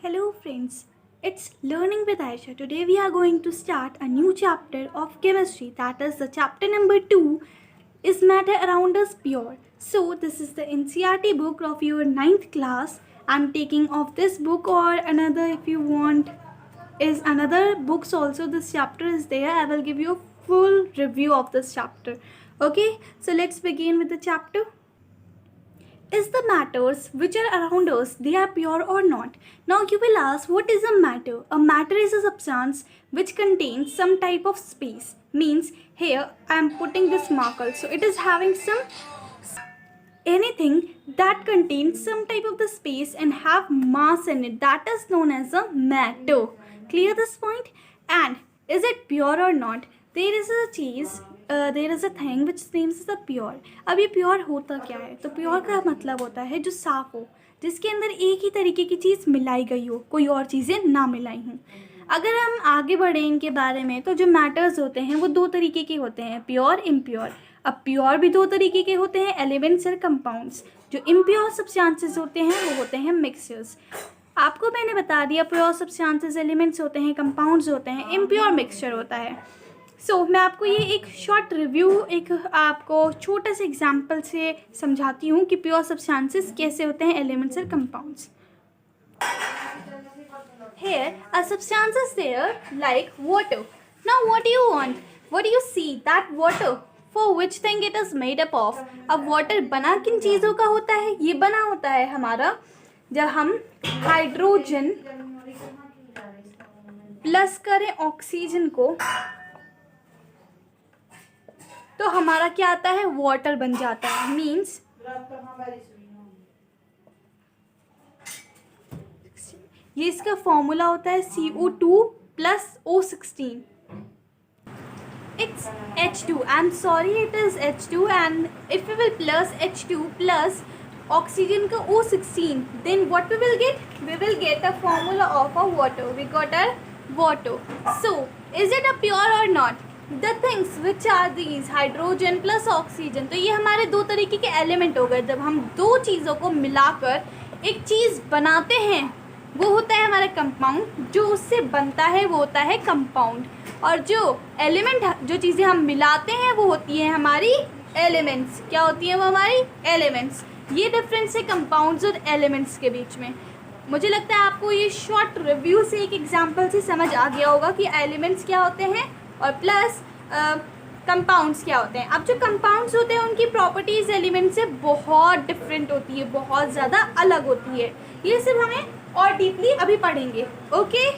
Hello friends, it's Learning with Aisha. Today we are going to start a new chapter of chemistry, that is the chapter number 2, Is Matter Around Us Pure? So this is the NCERT book of your 9th class. I'm taking off this book or another if you want is another books also. This chapter is there. I will give you a full review of this chapter. Okay, so let's begin with the chapter. Is the matters which are around us, they are pure or not? Now you will ask, what is a matter? A matter is a substance which contains some type of space. Means here I am putting this marker, so it is having some anything that contains some type of the space and have mass in it, that is known as a matter. Clear this point? And is it pure or not? There is a cheese there is a thing which names the pure. अब ये pure होता क्या है? तो pure का मतलब होता है जो साफ़ हो, जिसके अंदर एक ही तरीके की चीज़ मिलाई गई हो, कोई और चीज़ें ना मिलाई हों. अगर हम आगे बढ़ें इनके बारे में, तो जो मैटर्स होते हैं वो दो तरीके के होते हैं, प्योर, इम्प्योर. अब प्योर भी दो तरीके के होते हैं, एलिमेंट्स और कंपाउंड्स. जो इम्प्योर सब्सटेंसेस होते हैं वो होते हैं मिक्सचर्स. आपको मैंने बता दिया प्योर सब्सटेंसेस एलिमेंट्स होते हैं, कंपाउंड्स होते हैं, इम्प्योर मिक्सचर होता है. मैं आपको ये एक शॉर्ट रिव्यू, एक आपको छोटा सा एग्जांपल से समझाती हूँ कि प्योर सब्सटेंसेस कैसे होते हैं, एलिमेंट्स और compounds. Here a substance is there like water. Now what do you want? What do you see? That water. For which thing it is made up of? अब water बना किन चीज़ों का होता है? ये बना होता है हमारा जब हम हाइड्रोजन प्लस करें ऑक्सीजन को, तो हमारा क्या आता है? वाटर बन जाता है. मीन्स ये इसका फॉर्मूला होता है CO2 plus O16. It's H2. I'm sorry, it is H2, and if we will plus H2 plus oxygen का O16, then what we will get? We will get a formula of a water. We got a water. So is it a pure or not? The things which are these hydrogen plus oxygen, तो ये हमारे दो तरीके के element हो गए. जब हम दो चीज़ों को मिलाकर एक चीज़ बनाते हैं वो होता है हमारा कंपाउंड. जो उससे बनता है वो होता है कंपाउंड, और जो एलिमेंट, जो चीज़ें हम मिलाते हैं वो होती है हमारी एलिमेंट्स. क्या होती है वो? हमारी एलिमेंट्स. ये डिफरेंस है कंपाउंड्स और एलिमेंट्स के बीच में. मुझे लगता है आपको ये शॉर्ट रिव्यू से, एक एग्जाम्पल से समझ आ गया होगा कि एलिमेंट्स क्या होते हैं और प्लस कंपाउंड्स क्या होते हैं. अब जो कंपाउंड्स होते हैं उनकी प्रॉपर्टीज़ एलिमेंट से बहुत डिफरेंट होती है, बहुत ज़्यादा अलग होती है. ये सिर्फ हमें और डीपली अभी पढ़ेंगे. ओके,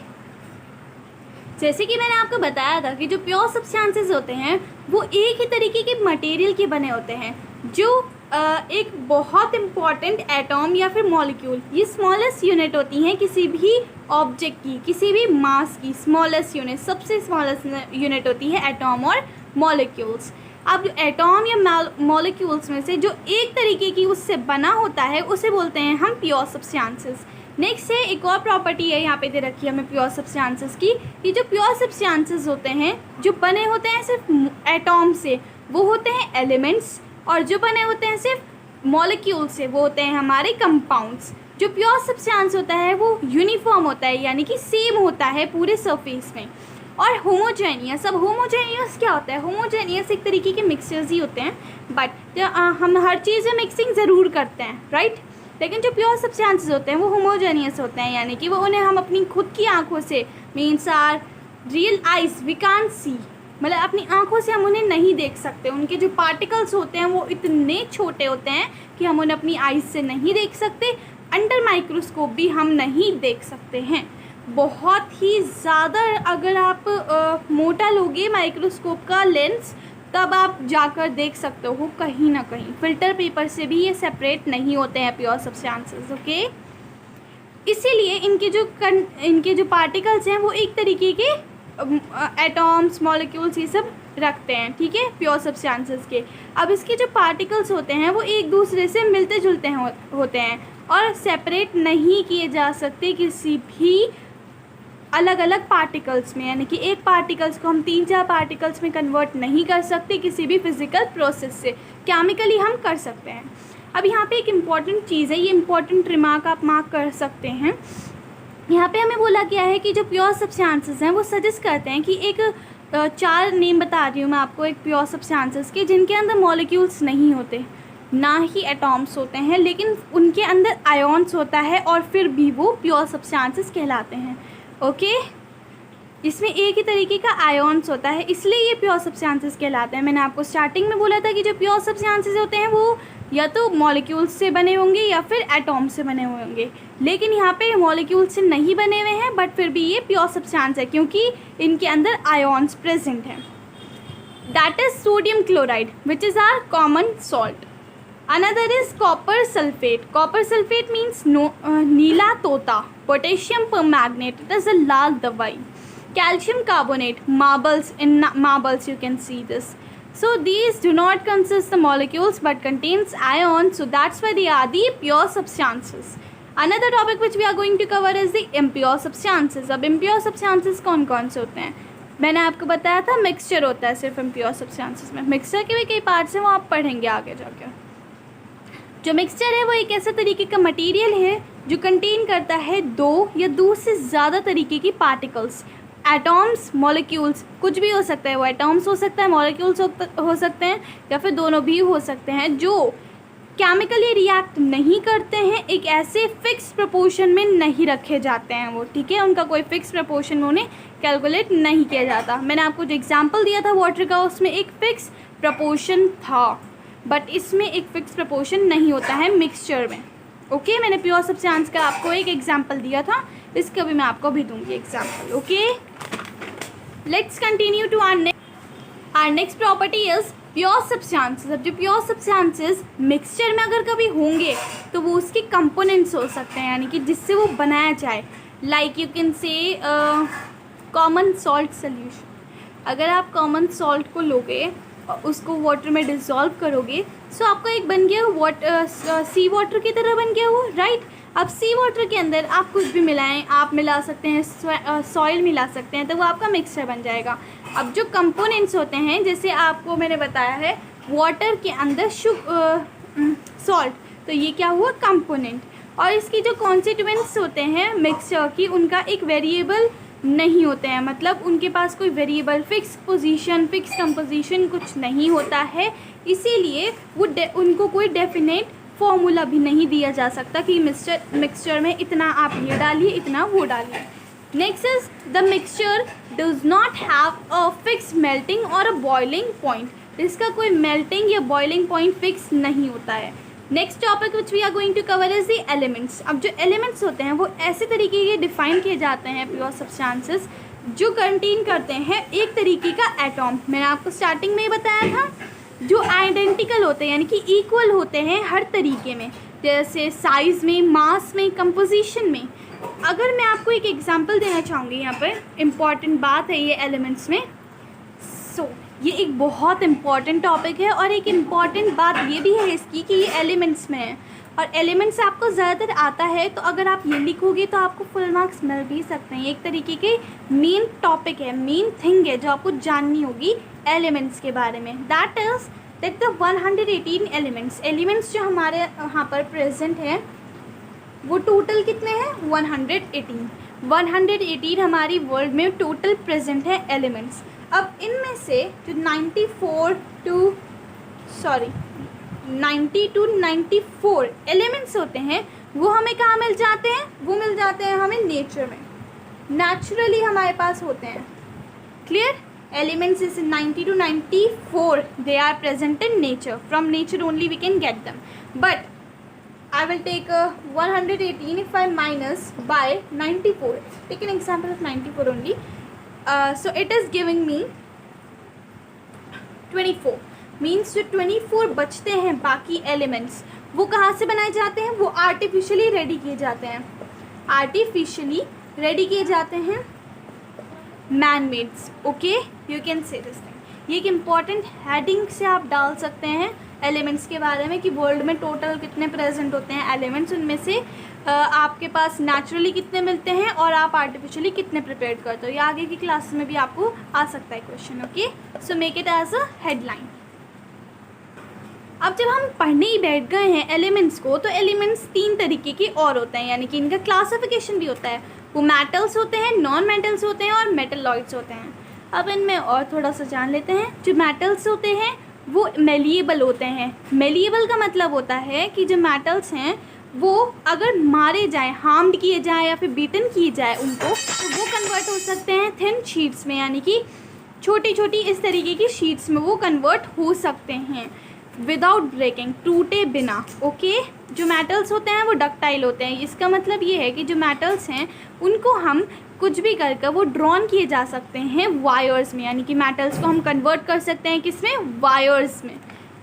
जैसे कि मैंने आपको बताया था कि जो प्योर सब्सटेंसेस होते हैं वो एक ही तरीके के मटेरियल के बने होते हैं, जो एक बहुत इम्पॉर्टेंट एटॉम या फिर मॉलिक्यूल, ये स्मॉलेस्ट यूनिट होती हैं किसी भी ऑब्जेक्ट की, किसी भी मास की. स्मॉलेस्ट यूनिट, सबसे स्मॉलेस्ट यूनिट होती है एटॉम और मॉलिक्यूल्स. अब एटॉम या मॉलिक्यूल्स में से जो एक तरीके की उससे बना होता है उसे बोलते हैं हम प्योर सब्सटेंसेस. नेक्स्ट है, एक और प्रॉपर्टी है यहाँ पे दे रखी है हमें प्योर सब्सटेंसेस की, कि जो प्योर सब्सटेंसेस होते हैं जो बने होते हैं सिर्फ एटॉम से वो होते हैं एलिमेंट्स, और जो बने होते हैं सिर्फ मॉलिक्यूल से वो होते हैं हमारे कंपाउंड्स. जो प्योर सब्सटेंस होता है वो यूनिफॉर्म होता है, यानी कि सेम होता है पूरे सरफेस में. और होमोजेनियस, अब होमोजेनियस क्या होता है? होमोजेनियस एक तरीके के मिक्सचर्स ही होते हैं, बट हम हर चीज़ में मिक्सिंग ज़रूर करते हैं, राइट. लेकिन जो प्योर सब्सटेंसेस होते हैं वो होमोजेनियस होते हैं, यानी कि वो उन्हें हम अपनी खुद की आंखों से, means our real eyes we can't see, मतलब अपनी आंखों से हम उन्हें नहीं देख सकते. उनके जो पार्टिकल्स होते हैं वो इतने छोटे होते हैं कि हम उन्हें अपनी आइज से नहीं देख सकते, अंडर माइक्रोस्कोप भी हम नहीं देख सकते हैं. बहुत ही ज़्यादा अगर आप मोटा लोगे माइक्रोस्कोप का लेंस, तब आप जाकर देख सकते हो कहीं ना कहीं. फिल्टर पेपर से भी ये सेपरेट नहीं होते हैं प्योर सब्सटेंसेस. ओके, इसीलिए इनके जो पार्टिकल्स हैं वो एक तरीके के एटॉम्स, मॉलिक्यूल्स, ये सब रखते हैं, ठीक है, प्योर सब्सटेंसेस के. अब इसके जो पार्टिकल्स होते हैं वो एक दूसरे से मिलते जुलते होते हैं और सेपरेट नहीं किए जा सकते किसी भी अलग अलग पार्टिकल्स में, यानी कि एक पार्टिकल्स को हम 3-4 पार्टिकल्स में कन्वर्ट नहीं कर सकते किसी भी फिजिकल प्रोसेस से. केमिकली हम कर सकते हैं. अब यहाँ पे एक इम्पॉर्टेंट चीज़ है, ये इम्पॉर्टेंट रिमार्क आप मार्क कर सकते हैं यहाँ पे हमें बोला गया है कि जो प्योर सब्सटेंसेस हैं वो सजेस्ट करते हैं कि एक 4 नेम बता रही हूँ मैं आपको एक प्योर सब्सटेंसेस के, जिनके अंदर मॉलिक्यूल्स नहीं होते, ना ही एटॉम्स होते हैं, लेकिन उनके अंदर आयॉन्स होता है और फिर भी वो प्योर सब्सटेंसेस कहलाते हैं। ओके, इसमें एक ही तरीके का आयॉन्स होता है, इसलिए ये प्योर सब्सटेंसेस कहलाते हैं। मैंने आपको स्टार्टिंग में बोला था कि जो प्योर सब्सटेंसेस होते हैं वो या तो मॉलिक्यूल्स से बने होंगे या फिर एटॉम से बने हुए होंगे, लेकिन यहाँ पे मॉलिक्यूल्स से नहीं बने हुए हैं, बट फिर भी ये प्योर सब्सटेंस है क्योंकि इनके अंदर आयॉन्स प्रेजेंट हैं। That is sodium chloride which is our common salt. Another is copper sulphate. Copper sulphate means नीला तोता। Potassium permanganate, it is a लाल दवाई। Calcium carbonate, marbles, in marbles you can see this. So these do not consist the molecules but contains ions, so that's why they are the pure substances. Another topic which we are going to cover is the impure substances. अब impure substances कौन कौन से होते हैं? मैंने आपको बताया था मिक्सचर होता है सिर्फ impure substances में। मिक्सचर के भी कई पार्ट्स हैं, वो आप पढ़ेंगे आगे जाकर। जो मिक्सचर है वो एक ऐसा तरीके का मटेरियल है जो कंटेन करता है 2 या 2 से ज़्यादा तरीके की पार्टिकल्स। एटॉम्स, मॉलिक्यूल्स, कुछ भी हो सकता है, वो एटॉम्स हो सकता है, मॉलिक्यूल्स हो सकते हैं, या फिर दोनों भी हो सकते हैं, जो केमिकली रिएक्ट नहीं करते हैं, एक ऐसे फिक्स प्रपोर्शन में नहीं रखे जाते हैं वो, ठीक है, उनका कोई फिक्स प्रपोर्शन में उन्हें कैलकुलेट नहीं किया जाता। मैंने आपको जो एग्जांपल दिया था वाटर का, उसमें एक फ़िक्स प्रपोर्शन था, बट इसमें एक फ़िक्स प्रपोर्शन नहीं होता है मिक्सचर में। ओके, मैंने प्योर सब्सटेंस का आपको एक एग्जाम्पल दिया था, इसका भी मैं आपको भी दूंगी example. Okay, let's continue to our next property is pure substances. अब जो प्योर सब्सटेंसेस मिक्सचर में अगर कभी होंगे तो वो उसके कंपोनेंट्स हो सकते हैं, यानी कि जिससे वो बनाया जाए। लाइक यू कैन से कॉमन सॉल्ट सोल्यूशन। अगर आप कॉमन सॉल्ट को लोगे और उसको वाटर में डिज़ोल्व करोगे, सो आपका एक बन गया सी वाटर की तरह बन गया वो, राइट। अब सी वाटर के अंदर आप कुछ भी मिलाएं, आप मिला सकते हैं सॉइल मिला सकते हैं, तो वो आपका मिक्सचर बन जाएगा। अब जो कंपोनेंट्स होते हैं, जैसे आपको मैंने बताया है वाटर के अंदर सॉल्ट, तो ये क्या हुआ कंपोनेंट। और इसकी जो कॉन्स्टिट्यूएंट्स होते हैं मिक्सचर की, उनका एक वेरिएबल नहीं होते हैं, मतलब उनके पास कोई variable fix position, fix composition कुछ नहीं होता है, इसीलिए वो उनको कोई डेफिनेट फॉर्मूला भी नहीं दिया जा सकता कि मिक्सचर में इतना आप ये डालिए, इतना वो डालिए। Next is the mixture does not have a fix melting और अ बॉइलिंग पॉइंट। इसका कोई मेल्टिंग या बॉइलिंग पॉइंट फिक्स नहीं होता है। Next topic which we are going to cover is the elements. अब जो एलिमेंट्स होते हैं वो ऐसे तरीके के डिफाइन किए जाते हैं प्योर सब्सटेंसेस, जो कंटेन करते हैं एक तरीके का एटॉम। मैंने आपको स्टार्टिंग में ही बताया था, जो आइडेंटिकल होते हैं यानी कि इक्वल होते हैं हर तरीके में, जैसे साइज़ में, मास में, कंपोजिशन में। अगर मैं आपको एक एग्जांपल देना चाहूँगी, यहाँ पर इम्पॉर्टेंट बात है ये एलिमेंट्स में। ये एक बहुत इम्पॉर्टेंट टॉपिक है, और एक इम्पॉर्टेंट बात ये भी है इसकी कि ये एलिमेंट्स में है, और एलिमेंट्स आपको ज़्यादातर आता है, तो अगर आप ये लिखोगे तो आपको फुल मार्क्स मिल भी सकते हैं। एक तरीके के मेन टॉपिक है, मेन थिंग है जो आपको जाननी होगी एलिमेंट्स के बारे में। That is that the 118 elements जो हमारे यहाँ पर प्रेजेंट हैं वो टोटल कितने हैं? 118 हमारी वर्ल्ड में टोटल प्रेजेंट है एलिमेंट्स। अब इनमें से जो 90 to 94 एलिमेंट्स होते हैं वो हमें कहाँ मिल जाते हैं? वो मिल जाते हैं हमें नेचर में, नेचुरली हमारे पास होते हैं। Clear? Elements is 90 to 94 they are present in nature. From nature only we can get them. But I will take 118 if I minus by 94. Take an example of 94 only. So it is giving me 24. Means जो 24 बचते हैं बाकी elements, वो कहाँ से बनाए जाते हैं? वो आर्टिफिशियली रेडी किए जाते हैं, man mades. Okay, you can say this thing. ये एक इम्पॉर्टेंट हेडिंग से आप डाल सकते हैं एलिमेंट्स के बारे में कि वर्ल्ड में टोटल कितने प्रेजेंट होते हैं एलिमेंट्स, उनमें से आपके पास नेचुरली कितने मिलते हैं और आप आर्टिफिशियली कितने प्रिपेयर करते हो। ये आगे की क्लास में भी आपको आ सकता है question. Okay, so make it as a headline. अब जब हम पढ़ने ही बैठ गए हैं एलिमेंट्स को, तो एलिमेंट्स 3 तरीके के और होते हैं, यानी कि इनका क्लासिफिकेशन भी होता है। वो मेटल्स होते हैं, नॉन मेटल्स होते हैं और मेटलॉइड्स होते हैं। अब इनमें और थोड़ा सा जान लेते हैं। जो मेटल्स होते हैं वो मेलिएबल होते हैं। मेलिएबल का मतलब होता है कि जो मेटल्स हैं वो अगर मारे जाएं, हार्म्ड किए जाएं या फिर बीटन किए जाए उनको, तो वो कन्वर्ट हो सकते हैं थिन शीट्स में, यानी कि छोटी छोटी इस तरीके की शीट्स में वो कन्वर्ट हो सकते हैं विदाउट ब्रेकिंग, टूटे बिना। ओके, जो मेटल्स होते हैं वो डक्टाइल होते हैं। इसका मतलब ये है कि जो मेटल्स हैं उनको हम कुछ भी कर वो ड्रॉन किए जा सकते हैं वायर्स में, यानी कि मेटल्स को हम कन्वर्ट कर सकते हैं किसमें, वायर्स में।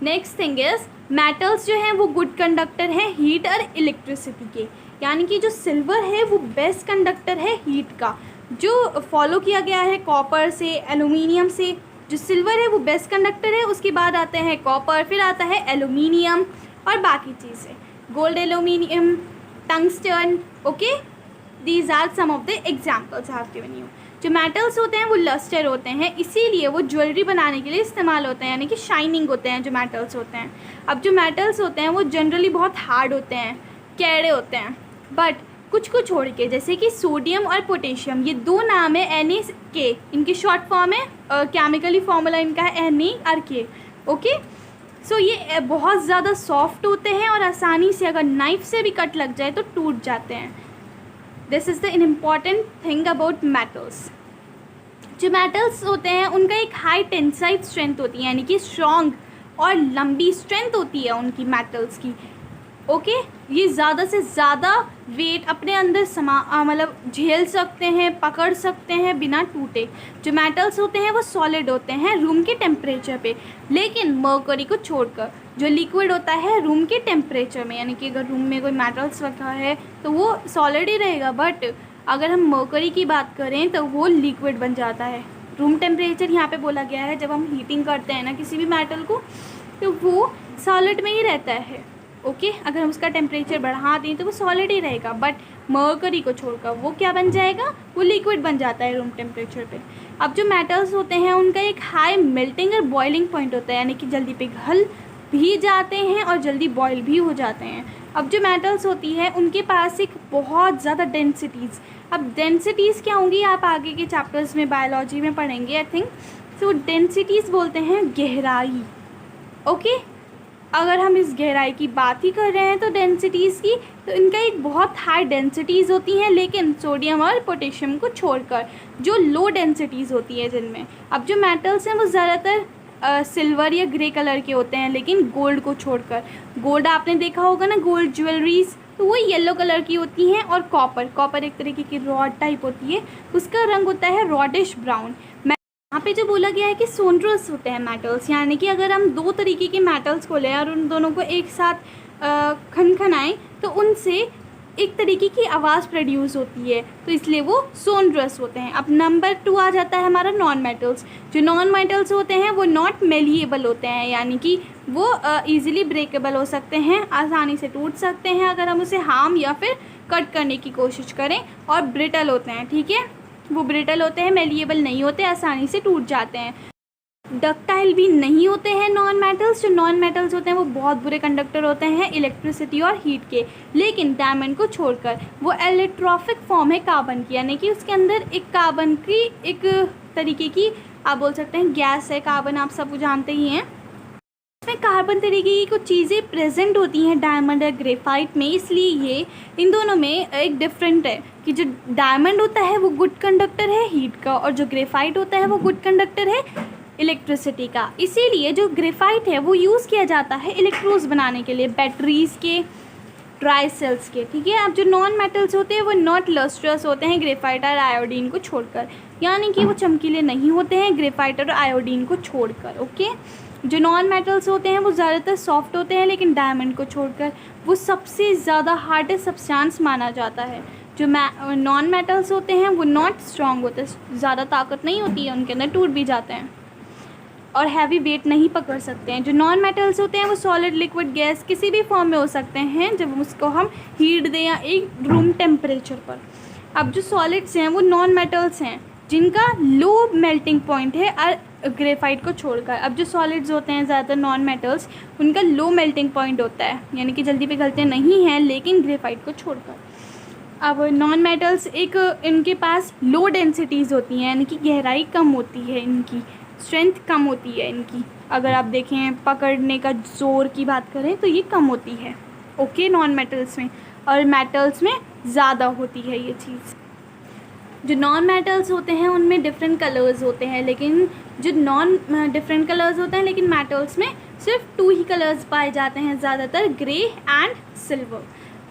नेक्स्ट थिंग इज मेटल्स जो हैं वो गुड कंडक्टर हैं हीट और इलेक्ट्रिसिटी के, यानी कि जो सिल्वर है वो बेस्ट कंडक्टर है हीट का, जो फॉलो किया गया है कॉपर से, एल्यूमिनियम से। जो सिल्वर है वो बेस्ट कंडक्टर है, उसके बाद आते हैं कॉपर, फिर आता है एल्यूमिनियम और बाकी चीज़ें, gold, aluminium, tungsten. Okay, these are some of the examples I have given you. जो मेटल्स होते हैं वो लस्टर होते हैं, इसीलिए वो ज्वेलरी बनाने के लिए इस्तेमाल होते हैं, यानी कि शाइनिंग होते हैं जो मेटल्स होते हैं। अब जो मेटल्स होते हैं वो जनरली बहुत हार्ड होते हैं, कैड़े होते हैं, बट कुछ को छोड़ के, जैसे कि सोडियम और पोटेशियम, ये दो नाम है Na के, इनकी शॉर्ट फॉर्म है, केमिकली फॉर्मूला इनका है Na ओके। सो ये बहुत ज़्यादा सॉफ्ट होते हैं और आसानी से अगर नाइफ से भी कट लग जाए तो टूट जाते हैं। This is the important thing about metals. जो मेटल्स होते हैं उनका एक हाई टेंसाइल स्ट्रेंथ होती है, यानी कि स्ट्रॉन्ग और लंबी स्ट्रेंथ होती है उनकी मेटल्स की। ओके, ये ज़्यादा से ज़्यादा वेट अपने अंदर मतलब झेल सकते हैं, पकड़ सकते हैं बिना टूटे। जो मेटल्स होते हैं वो सॉलिड होते हैं रूम के टेम्परेचर पे, लेकिन मर्करी को छोड़कर जो लिक्विड होता है रूम के टेम्परेचर में, यानी कि अगर रूम में कोई मेटल्स रखा है तो वो सॉलिड ही रहेगा, बट अगर हम मर्करी की बात करें तो वो लिक्विड बन जाता है। रूम टेम्परेचर यहाँ पे बोला गया है, जब हम हीटिंग करते हैं ना किसी भी मेटल को तो वो सॉलिड में ही रहता है। ओके, अगर हम उसका टेम्परेचर बढ़ा दें तो वो सॉलिड ही रहेगा, बट मर्करी को छोड़कर वो क्या बन जाएगा, वो लिक्विड बन जाता है रूम टेम्परेचर पे। अब जो मेटल्स होते हैं उनका एक हाई मेल्टिंग और बॉइलिंग पॉइंट होता है, यानी कि जल्दी पिघल भी जाते हैं और जल्दी बॉयल भी हो जाते हैं। अब जो मेटल्स होती है उनके पास एक बहुत ज़्यादा डेंसिटीज़, अब डेंसिटीज़ क्या होंगी आप आगे के चैप्टर्स में बायोलॉजी में पढ़ेंगे आई थिंक। सो डेंसिटीज़ बोलते हैं गहराई। ओके, अगर हम इस गहराई की बात ही कर रहे हैं तो डेंसिटीज़ की, तो इनका एक बहुत हाई डेंसिटीज़ होती हैं, लेकिन सोडियम और पोटेशियम को छोड़कर जो लो डेंसिटीज़ होती है जिनमें। अब जो मेटल्स हैं वो ज़्यादातर सिल्वर या ग्रे कलर के होते हैं, लेकिन गोल्ड को छोड़कर। गोल्ड आपने देखा होगा ना, गोल्ड ज्वेलरीज, तो वो येलो कलर की होती हैं। और कॉपर एक तरीके की रॉड टाइप होती है, उसका रंग होता है रॉडिश ब्राउन। यहाँ पे जो बोला गया है कि सोनड्रस होते हैं मेटल्स, यानी कि अगर हम दो तरीके के मेटल्स को लें और उन दोनों को एक साथ खनखनाएं तो उनसे एक तरीके की आवाज़ प्रोड्यूस होती है, तो इसलिए वो सोनड्रस होते हैं। अब नंबर 2 आ जाता है हमारा नॉन मेटल्स। जो नॉन मेटल्स होते हैं वो नॉट मेलिएबल होते हैं, यानी कि वो ईजिली ब्रेकेबल हो सकते हैं, आसानी से टूट सकते हैं अगर हम उसे हार्म या फिर कट करने की कोशिश करें, और ब्रिटल होते हैं। ठीक है, वो ब्रिटल होते हैं, मेलिएबल नहीं होते, आसानी से टूट जाते हैं। डक्टाइल भी नहीं होते हैं नॉन मेटल्स। जो नॉन मेटल्स होते हैं वो बहुत बुरे कंडक्टर होते हैं इलेक्ट्रिसिटी और हीट के, लेकिन डायमंड को छोड़कर। वो एलेक्ट्रोफिक फॉर्म है कार्बन की, यानी कि उसके अंदर एक कार्बन की एक तरीके की आप बोल सकते हैं गैस है। कार्बन आप सब जानते ही हैं, इसमें कार्बन तरीके की कुछ चीज़ें प्रेजेंट होती हैं डायमंड और ग्रेफाइट में, इसलिए ये इन दोनों में एक डिफरेंट है कि जो डायमंड होता है वो गुड कंडक्टर है हीट का, और जो ग्रेफाइट होता है वो गुड कंडक्टर है इलेक्ट्रिसिटी का। इसीलिए जो ग्रेफाइट है वो यूज़ किया जाता है इलेक्ट्रोड्स बनाने के लिए, बैटरीज के, ड्राई सेल्स के। ठीक है, अब जो नॉन मेटल्स होते हैं वो नॉट लस्ट्रस होते हैं ग्रेफाइट और आयोडीन को छोड़कर, यानी कि वो चमकीले नहीं होते हैं ग्रेफाइट और आयोडीन को छोड़कर। ओके, जो नॉन मेटल्स होते हैं वो ज़्यादातर सॉफ्ट होते हैं, लेकिन डायमंड को छोड़कर वो सबसे ज़्यादा हार्डेस्ट सब्सटेंस माना जाता है। जो नॉन मेटल्स होते हैं वो नॉट स्ट्रॉन्ग होते, ज़्यादा ताकत नहीं होती है उनके अंदर, टूट भी जाते हैं और हैवी वेट नहीं पकड़ सकते हैं। जो नॉन मेटल्स होते हैं वो सॉलिड, लिक्विड, गैस किसी भी फॉर्म में हो सकते हैं जब उसको हम हीट दें या एक रूम टेम्परेचर पर। अब जो सॉलिड्स हैं वो नॉन मेटल्स हैं जिनका लो मेल्टिंग पॉइंट है और ग्रेफाइट को छोड़कर। अब जो सॉलिड्स होते हैं ज़्यादातर नॉन मेटल्स, उनका लो मेल्टिंग पॉइंट होता है, यानी कि जल्दी पिघलते नहीं हैं, लेकिन ग्रेफाइट को छोड़कर। अब नॉन मेटल्स एक इनके पास लो डेंसिटीज़ होती हैं, यानी कि गहराई कम होती है, इनकी स्ट्रेंथ कम होती है इनकी। अगर आप देखें पकड़ने का ज़ोर की बात करें तो ये कम होती है, ओके, नॉन मेटल्स में। और मेटल्स में ज़्यादा होती है ये चीज़। जो नॉन मेटल्स होते हैं उनमें डिफरेंट कलर्स होते हैं, लेकिन जो डिफरेंट कलर्स होते हैं, लेकिन मेटल्स में सिर्फ 2 ही कलर्स पाए जाते हैं ज़्यादातर, ग्रे एंड सिल्वर।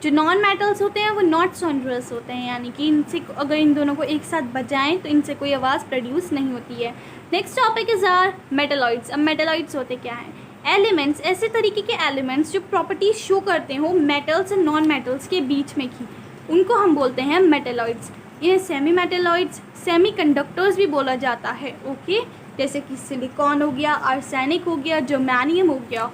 जो नॉन मेटल्स होते हैं वो नॉट सोनरस होते हैं, यानी कि इनसे अगर इन दोनों को एक साथ बजाएं तो इनसे कोई आवाज़ प्रोड्यूस नहीं होती है। Next topic is our metalloids. अब मेटलॉइड्स होते क्या हैं? एलिमेंट्स, ऐसे तरीके के एलिमेंट्स जो प्रॉपर्टीज शो करते हो मेटल्स और नॉन मेटल्स के बीच में की, उनको हम बोलते हैं मेटलॉइड्स। ये सेमी मेटलॉइड्स, सेमी कंडक्टर्स भी बोला जाता है, ओके, जैसे कि सिलिकॉन हो गया, आर्सेनिक हो गया, जर्मेनियम हो गया,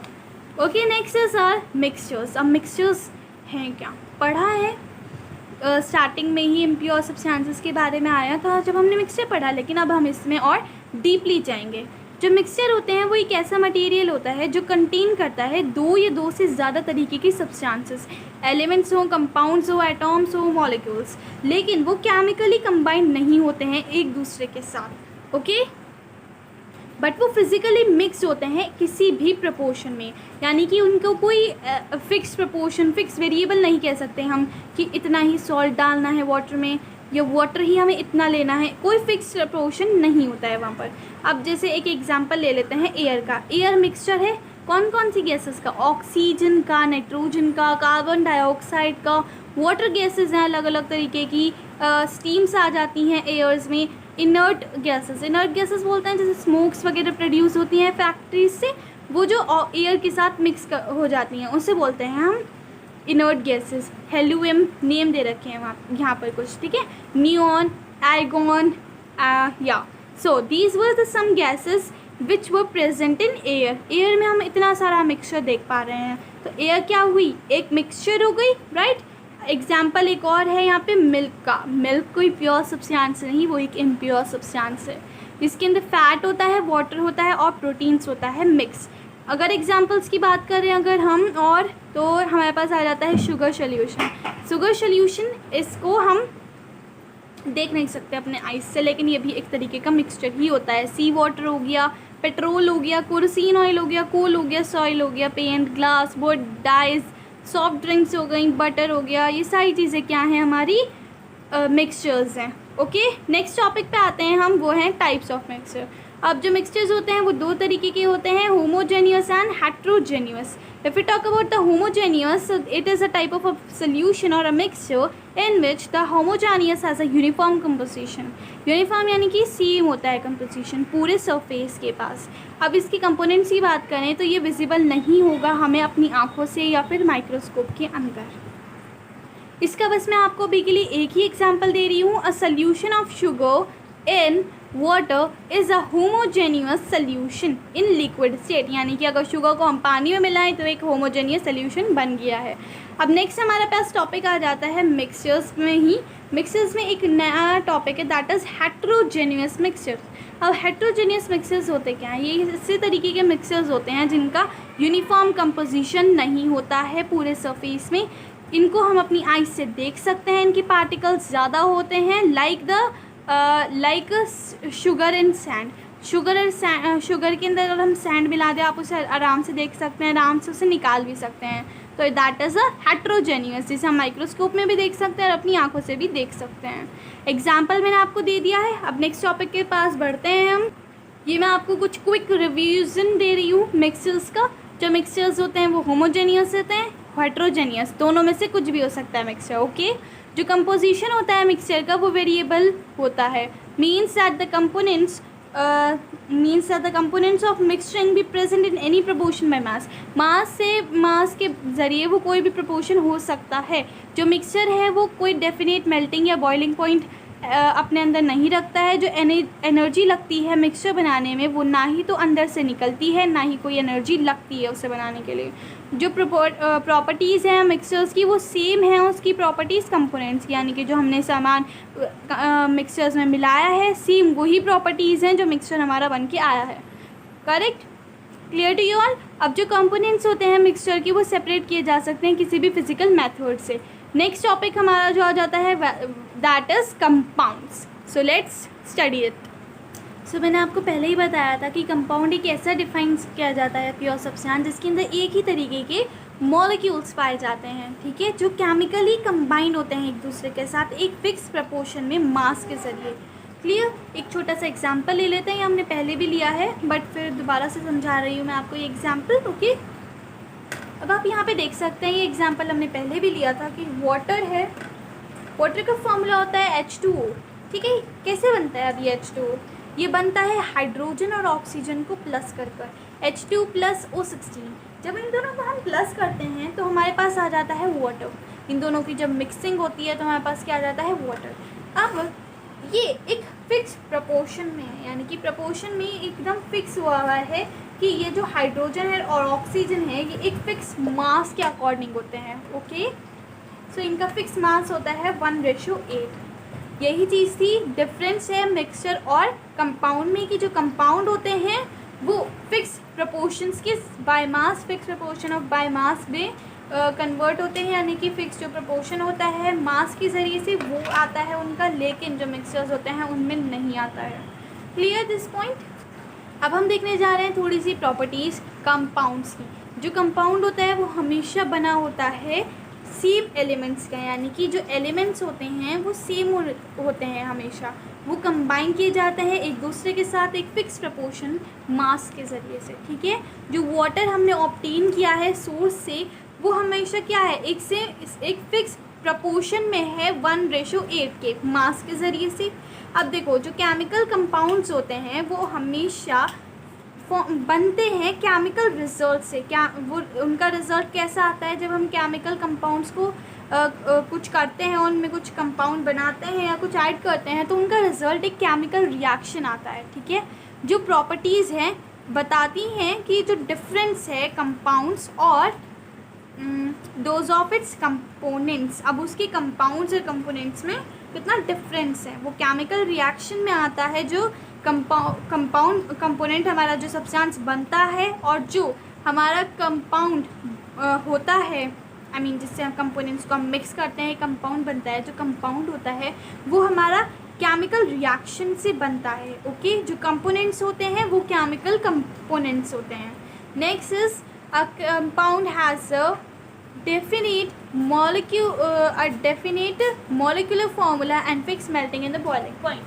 okay. Next is our mixtures. अब मिक्सचर्स हैं क्या? पढ़ा है स्टार्टिंग में ही इम्प्योर सब्सटेंसेस के बारे में आया था जब हमने मिक्सचर पढ़ा, लेकिन अब हम इसमें और डीपली जाएंगे। जो मिक्सचर होते हैं वो एक ऐसा मटेरियल होता है जो कंटेन करता है 2 या 2 से ज़्यादा तरीके की सब्सटेंसेस, एलिमेंट्स हो, कंपाउंड्स हो, एटॉम्स हो, मॉलिक्यूल्स, लेकिन वो केमिकली कंबाइंड नहीं होते हैं एक दूसरे के साथ, ओके, बट वो फिज़िकली मिक्स होते हैं किसी भी प्रपोर्शन में, यानी कि उनको कोई फिक्स प्रपोर्शन, फिक्स वेरिएबल नहीं कह सकते हम कि इतना ही सॉल्ट डालना है वाटर में या वाटर ही हमें इतना लेना है, कोई फिक्स प्रपोर्शन नहीं होता है वहाँ पर। अब जैसे एक एग्जांपल ले लेते हैं एयर का। एयर मिक्सचर है कौन कौन सी गैसेस का? ऑक्सीजन का, नाइट्रोजन का, कार्बन डाइऑक्साइड का, वाटर गैसेस हैं अलग अलग तरीके की, स्टीम्स आ जाती हैं एयर्स में, इनर्ट गैसेस बोलते हैं, जैसे स्मोक्स वगैरह प्रोड्यूस होती हैं फैक्ट्रीज से, वो जो एयर के साथ मिक्स हो जाती हैं उसे बोलते हैं हम इनर्ट गैसेस। हेलुएम नेम दे रखे हैं वहाँ यहाँ पर कुछ, ठीक है, नियॉन, आर्गॉन, या so these were the some gases which were present in air. Air में हम इतना सारा मिक्सचर देख पा रहे हैं, तो एयर क्या हुई? एक मिक्सचर हो गई, राइट। एग्जाम्पल एक और है यहाँ पे मिल्क का। मिल्क कोई प्योर सब्सटेंस नहीं, वो एक इम्प्योर सब्सटेंस है, जिसके अंदर फैट होता है, वाटर होता है और प्रोटीन्स होता है मिक्स। अगर एग्जाम्पल्स की बात करें अगर हम, और तो हमारे पास आ जाता है शुगर सोल्यूशन। शुगर सोल्यूशन इसको हम देख नहीं सकते अपने आइज से, लेकिन ये भी एक तरीके का मिक्सचर ही होता है। सी वाटर हो गया, पेट्रोल हो गया, केरोसिन ऑयल हो गया, कोल हो गया, सॉइल हो गया, paint, glass, board, dyes, soft drinks हो गई, बटर हो गया, ये सारी चीज़ें क्या हैं? हमारी मिक्सचर्स हैं, ओके। नेक्स्ट टॉपिक पे आते हैं हम, वो हैं टाइप्स ऑफ मिक्सचर। अब जो मिक्सचर्स होते हैं वो 2 तरीके के होते हैं, homogeneous and heterogeneous. If you talk about the homogeneous, it is a type of a solution और a mixture in which the homogeneous has a uniform composition. Uniform यानी कि सेम होता है कंपोजिशन पूरे सरफेस के पास। अब इसकी कंपोनेंट्स की बात करें तो ये विजिबल नहीं होगा हमें अपनी आँखों से या फिर माइक्रोस्कोप के अंदर। इसका बस मैं आपको अभी के लिए एक ही एग्जाम्पल दे रही हूँ। A solution of sugar in water is a homogeneous solution in liquid state, यानी कि अगर शुगर को हम पानी में मिलाएं तो एक होमोजेनियस सोल्यूशन बन गया है। अब नेक्स्ट हमारे पास टॉपिक आ जाता है मिक्सचर्स में ही। मिक्सचर्स में एक नया टॉपिक है, दैट इज़ हेट्रोजेनियस मिक्सचर्स। अब हेट्रोजेनियस मिक्सचर्स होते क्या हैं? ये इसी तरीके के मिक्सचर्स होते हैं जिनका यूनिफॉर्म कंपोजिशन नहीं होता है पूरे सरफेस में। इनको हम अपनी आइज से देख सकते हैं, इनके पार्टिकल्स ज़्यादा होते हैं, like sugar in sand. Sugar के अंदर अगर हम सैंड मिला दें आप उसे आराम से देख सकते हैं, आराम से उसे निकाल भी सकते हैं, तो दैट इज़ अ हेट्रोजेनियस, जिसे हम माइक्रोस्कोप में भी देख सकते हैं और अपनी आंखों से भी देख सकते हैं। एग्जाम्पल मैंने आपको दे दिया है। अब नेक्स्ट टॉपिक के पास बढ़ते हैं हम। ये मैं आपको कुछ क्विक रिवीजन दे रही हूँ मिक्सचर्स का। जो मिक्सचर्स होते हैं वो होमोजेनियस होते हैं, हेट्रोजेनियस, दोनों में से कुछ भी हो सकता है मिक्सचर, ओके। जो कंपोजिशन होता है मिक्सचर का वो वेरिएबल होता है, means that the components of mixture be present in any proportion by mass. Mass के ज़रिए वो कोई भी प्रपोर्शन हो सकता है। जो मिक्सचर है वो कोई डेफिनेट मेल्टिंग या बॉइलिंग पॉइंट अपने अंदर नहीं रखता है। जो एनर्जी लगती है मिक्सचर बनाने में वो ना ही तो अंदर से निकलती है, ना ही कोई एनर्जी लगती है उसे बनाने के लिए। जो प्रॉपर्टीज़ हैं मिक्सचर्स की वो सेम हैं उसकी प्रॉपर्टीज़ कंपोनेंट्स की, यानी कि जो हमने सामान मिक्सचर्स में मिलाया है सेम वही प्रॉपर्टीज़ हैं जो मिक्सचर हमारा बन के आया है। Correct? Clear to you all? अब जो कंपोनेंट्स होते हैं मिक्सचर के वो सेपरेट किए जा सकते हैं किसी भी फिजिकल मेथड से। नेक्स्ट टॉपिक हमारा जो आ जाता है that is compounds. So let's study it. So मैंने आपको पहले ही बताया था कि कंपाउंड एक ऐसा डिफाइन किया जाता है प्योर सब्सटेंस जिसके अंदर एक ही तरीके के मॉलिक्यूल्स पाए जाते हैं, ठीक है, जो केमिकली कंबाइंड होते हैं एक दूसरे के साथ एक फिक्स प्रपोर्शन में मास के ज़रिए। क्लियर? एक छोटा सा एग्जांपल ले लेते हैं, ये हमने पहले भी लिया है बट फिर दोबारा से समझा रही हूँ मैं आपको ये एग्जांपल। ओके, अब आप यहाँ पे देख सकते हैं ये एग्जांपल हमने पहले भी लिया था कि वाटर है, वाटर का फॉर्मूला होता है H2O, ठीक है। कैसे बनता है अब ये H2O? ये बनता है हाइड्रोजन और ऑक्सीजन को प्लस कर H2 + O16। जब इन दोनों को हम प्लस करते हैं तो हमारे पास आ जाता है वाटर। इन दोनों की जब मिक्सिंग होती है तो हमारे पास क्या आ जाता है? वाटर। अब ये एक फिक्स प्रपोर्शन में है, यानी कि प्रपोर्शन में एकदम फिक्स हुआ हुआ है कि ये जो हाइड्रोजन है और ऑक्सीजन है ये एक फिक्स मास के अकॉर्डिंग होते हैं। ओके, सो इनका फिक्स मास होता है 1:8। यही चीज़ थी, डिफरेंस है मिक्सचर और कंपाउंड में कि जो कंपाउंड होते हैं वो फिक्स प्रपोर्शंस के by mass, fix proportion of by mass में कन्वर्ट होते हैं, यानी कि फिक्स जो प्रपोर्शन होता है मास के ज़रिए से वो आता है उनका, लेकिन जो मिक्सचर्स होते हैं उनमें नहीं आता है। Clear this point? अब हम देखने जा रहे हैं थोड़ी सी प्रॉपर्टीज़ कंपाउंड्स की। जो कंपाउंड होता है वो हमेशा बना होता है सेम एलिमेंट्स का, यानी कि जो एलिमेंट्स होते हैं वो सेम होते हैं हमेशा, वो कंबाइन किए जाते हैं एक दूसरे के साथ एक फ़िक्स प्रपोर्शन मास के ज़रिए से, ठीक है। जो वाटर हमने ऑब्टेन किया है सोर्स से वो हमेशा क्या है, एक फ़िक्स प्रपोर्शन में है 1:8 के मास के ज़रिए से। अब देखो जो केमिकल कंपाउंड्स होते हैं वो हमेशा बनते हैं केमिकल रिजल्ट से। क्या वो उनका रिज़ल्ट कैसा आता है? जब हम केमिकल कंपाउंड्स को कुछ करते हैं, उनमें कुछ कंपाउंड बनाते हैं या कुछ ऐड करते हैं तो उनका रिज़ल्ट एक केमिकल रिएक्शन आता है, ठीक है। जो प्रॉपर्टीज़ हैं बताती हैं कि जो डिफरेंस है कंपाउंड्स और दोज ऑफ इट्स कंपोनेंट्स, अब उसके कंपाउंड्स और कंपोनेंट्स में कितना डिफरेंस है, वो केमिकल रिएक्शन में आता है। जो कंपोनेंट हमारा जो सब्सटेंस बनता है और जो हमारा कंपाउंड होता है, आई मीन जिससे हम कंपोनेंट्स को हम मिक्स करते हैं कंपाउंड बनता है। जो कंपाउंड होता है वो हमारा केमिकल रिएक्शन से बनता है। ओके, जो कंपोनेंट्स होते हैं वो केमिकल कंपोनेंट्स होते हैं। Next is a compound has a definite molecular formula and fixed melting in the boiling point।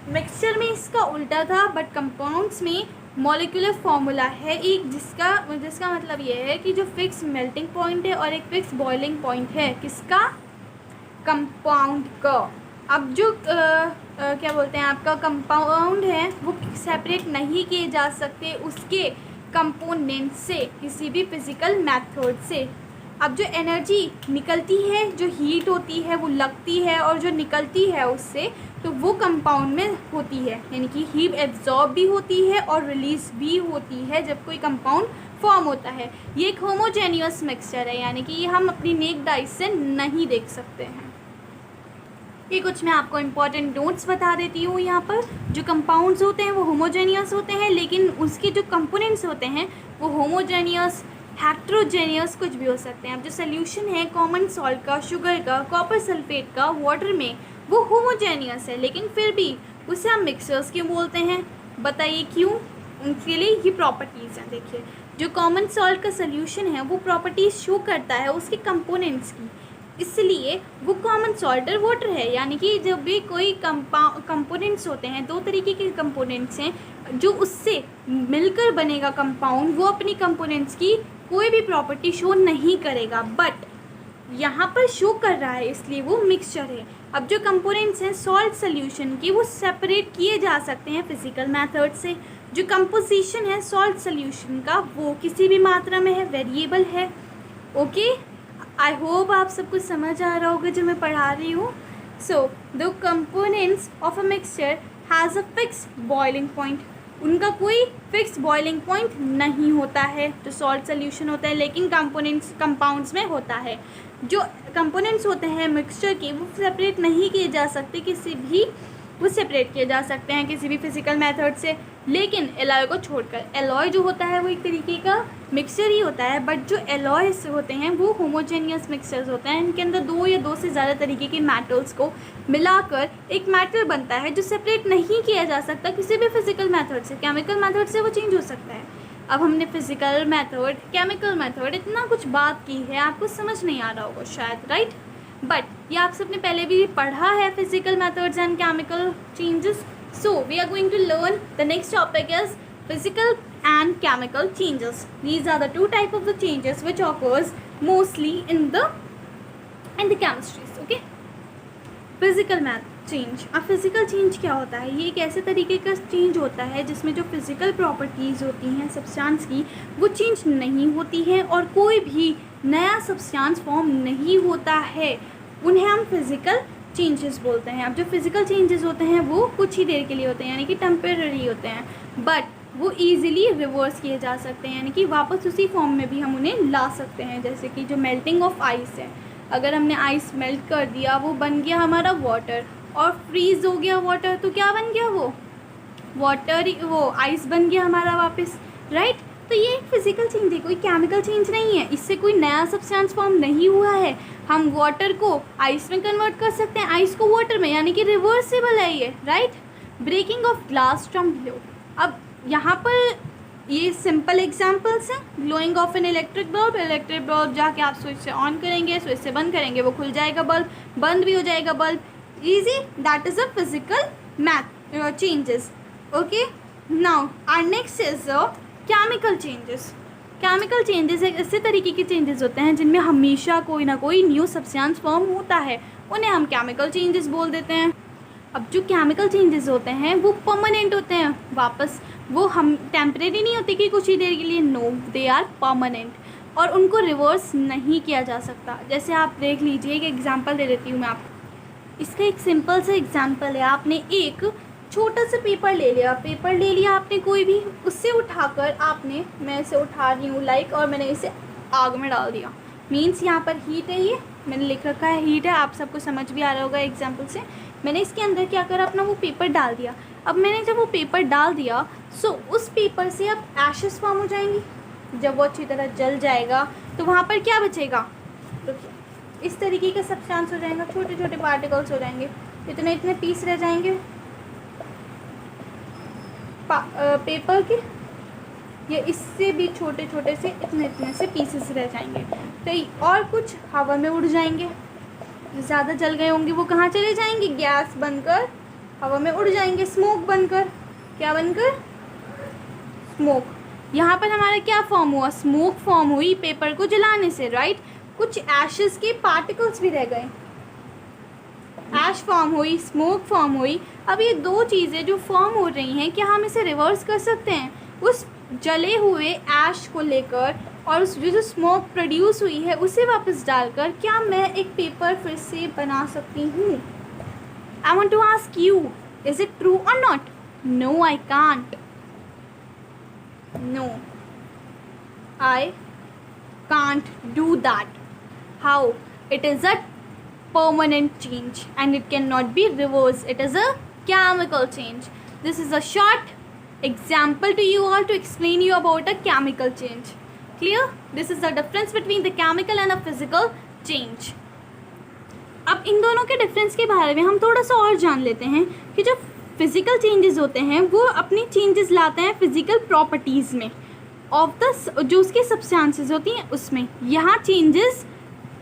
Mixture में इसका उल्टा था बट कंपाउंड्स में मॉलिक्यूलर फार्मूला है एक, जिसका मतलब ये है कि जो फिक्स मेल्टिंग पॉइंट है और एक फिक्स बॉइलिंग पॉइंट है किसका? कंपाउंड का। अब जो क्या बोलते हैं आपका कंपाउंड है वो सेपरेट नहीं किए जा सकते उसके कंपोनेंट से किसी भी फिजिकल मेथड से। अब जो एनर्जी निकलती है, जो हीट होती है वो लगती है और जो निकलती है उससे तो वो कंपाउंड में होती है, यानी कि हीट एब्जॉर्ब भी होती है और रिलीज भी होती है जब कोई कंपाउंड फॉर्म होता है। ये एक होमोजेनियस मिक्सचर है, यानी कि ये हम अपनी नेक्ड आइज से नहीं देख सकते हैं। ये कुछ मैं आपको इम्पॉर्टेंट नोट्स बता देती हूँ यहाँ पर। जो कंपाउंड्स होते हैं वो होमोजेनियस होते हैं, लेकिन उसके जो कंपोनेंट्स होते हैं वो होमोजेनियस, हेट्रोजेनियस कुछ भी हो सकते हैं। अब जो सोल्यूशन है कॉमन सॉल्ट का, शुगर का, कॉपर सल्फेट का वाटर में, वो होमोजेनियस है, लेकिन फिर भी उसे हम मिक्सर्स क्यों बोलते हैं? बताइए क्यों? उनके लिए ये प्रॉपर्टीज़ हैं। देखिए, जो कॉमन सॉल्ट का सोल्यूशन है वो प्रॉपर्टीज़ शो करता है उसके कंपोनेंट्स की, इसलिए वो कॉमन सॉल्ट और वाटर है। यानी कि जब भी कोई कंपोनेंट्स होते हैं, दो तरीके के कंपोनेंट्स हैं, जो उससे मिलकर बनेगा कंपाउंड, वो अपनी कंपोनेंट्स की कोई भी प्रॉपर्टी शो नहीं करेगा, बट यहाँ पर शो कर रहा है इसलिए वो मिक्सचर है। अब जो कंपोनेंट्स हैं सॉल्ट सोल्यूशन की वो सेपरेट किए जा सकते हैं फिजिकल मेथड से। जो कंपोजिशन है सॉल्ट सोल्यूशन का वो किसी भी मात्रा में है, वेरिएबल है। ओके, आई होप आप सब कुछ समझ आ रहा होगा जो मैं पढ़ा रही हूँ। So the components of a mixture has a fix boiling point. उनका कोई फिक्स बॉइलिंग पॉइंट नहीं होता है जो सॉल्ट सोल्यूशन होता है, लेकिन कंपाउंड्स में होता है। जो कंपोनेंट्स होते हैं मिक्सचर के वो सेपरेट नहीं किए जा सकते, वो सेपरेट किए जा सकते हैं किसी भी फिजिकल मेथड से। लेकिन एलॉय को छोड़कर। एलॉय जो होता है वो एक तरीके का मिक्सचर ही होता है, बट जो एलॉयस होते हैं वो होमोजेनियस मिक्सचर्स होते हैं। इनके अंदर दो या दो से ज़्यादा तरीके के मेटल्स को मिलाकर एक मेटल बनता है जो सेपरेट नहीं किया जा सकता किसी भी फिजिकल मेथड से। केमिकल मेथड से वो चेंज हो सकता है। अब हमने फिजिकल मेथड, केमिकल मेथड, इतना कुछ बात की है, आपको समझ नहीं आ रहा होगा शायद, राइट? बट ये आप सबने पहले भी पढ़ा है, physical methods and chemical changes. So we are going to learn the next topic is physical and chemical changes. These are the two type of the changes which occurs mostly in the chemistries. Okay, physical change. अब physical change क्या होता है? ये एक ऐसे तरीके का change होता है जिसमें जो physical properties होती हैं substance की वो change नहीं होती हैं और कोई भी नया substance form नहीं होता है, उन्हें हम physical चेंजेस बोलते हैं. अब जो फिजिकल चेंजेस होते हैं वो कुछ ही देर के लिए होते हैं, यानी कि टेम्परेरी होते हैं, बट वो इजीली रिवर्स किए जा सकते हैं, यानी कि वापस उसी फॉर्म में भी हम उन्हें ला सकते हैं. जैसे कि जो मेल्टिंग ऑफ आइस है, अगर हमने आइस मेल्ट कर दिया, वो बन गया हमारा वाटर, और फ्रीज हो गया वाटर, तो क्या बन गया? वो वाटर, वो आइस बन गया हमारा वापस, राइट? तो ये एक फिजिकल चेंज है, कोई केमिकल चेंज नहीं है. इससे कोई नया सब्सटेंस फॉर्म नहीं हुआ है. हम वाटर को आइस में कन्वर्ट कर सकते हैं, आइस को वाटर में, यानी कि रिवर्सिबल है ये, right? Breaking of glass from glow. अब यहाँ पर ये सिंपल एग्जांपल्स हैं. Glowing of an electric bulb. Electric bulb जाके आप स्विच से ऑन करेंगे, स्विच से बंद करेंगे, वो खुल जाएगा बल्ब, बंद भी हो जाएगा bulb. Easy, that is a physical changes. Okay, now our next is chemical changes. Chemical changes एक ऐसे तरीके के चेंजेस होते हैं जिनमें हमेशा कोई ना कोई न्यू सब्सटेंस फॉर्म होता है, उन्हें हम केमिकल चेंजेस बोल देते हैं. अब जो केमिकल चेंजेस होते हैं वो परमानेंट होते हैं, वापस वो हम टेम्परेरी नहीं होते कि कुछ ही देर के लिए, नो, दे आर परमानेंट, और उनको रिवर्स नहीं किया जा सकता. जैसे आप देख लीजिए, एक एग्जांपल दे देती हूँ मैं आपको. इसका एक सिंपल सा एग्जांपल है. आपने एक छोटा सा पेपर ले लिया आपने कोई भी, उससे उठाकर आपने, मैं इसे उठा रही हूँ लाइक, और मैंने इसे आग में डाल दिया. मीन्स यहाँ पर हीट है, ये मैंने लिख रखा है हीट है, आप सबको समझ भी आ रहा होगा एग्जांपल से. मैंने इसके अंदर क्या करा, अपना वो पेपर डाल दिया. अब मैंने जब वो पेपर डाल दिया, सो उस पेपर से अब एशेस फॉर्म हो जाएंगी. जब वो अच्छी तरह जल जाएगा तो वहाँ पर क्या बचेगा? देखिए, इस तरीके का सब्सटेंस हो जाएगा, छोटे छोटे पार्टिकल्स हो जाएंगे, इतने इतने पीस रह जाएंगे पेपर के, ये इससे भी छोटे छोटे से इतने इतने से पीसेस रह जाएंगे. तो और कुछ हवा में उड़ जाएंगे, ज़्यादा जल गए होंगे, वो कहाँ चले जाएंगे? गैस बनकर हवा में उड़ जाएंगे, स्मोक बनकर. क्या बनकर? स्मोक. यहाँ पर हमारा क्या फॉर्म हुआ? स्मोक फॉर्म हुई पेपर को जलाने से, राइट? कुछ एशेस के पार्टिकल्स भी रह गए, ऐश फॉर्म हुई, स्मोक फॉर्म हुई. अब ये दो चीज़ें जो फॉर्म हो रही हैं, क्या हम इसे रिवर्स कर सकते हैं? उस जले हुए ऐश को लेकर और उस जो स्मोक प्रोड्यूस हुई है उसे वापस डालकर क्या मैं एक पेपर फिर से बना सकती हूँ? I want to ask you, is it true और not? No, I can't. No, I can't do that. How? It is a permanent change and it cannot be reversed. It is a chemical change. This is a short example to you all to explain you about a chemical change. Clear? This is the difference between the chemical and a physical change. अब इन दोनों के difference के बारे में हम थोड़ा सा और जान लेते हैं कि जो फिजिकल चेंजेस होते हैं वो अपनी चेंजेस लाते हैं फिजिकल प्रॉपर्टीज़ में ऑफ द, जो उसके सब्सटेंसेस होती हैं उसमें यहाँ चेंजेस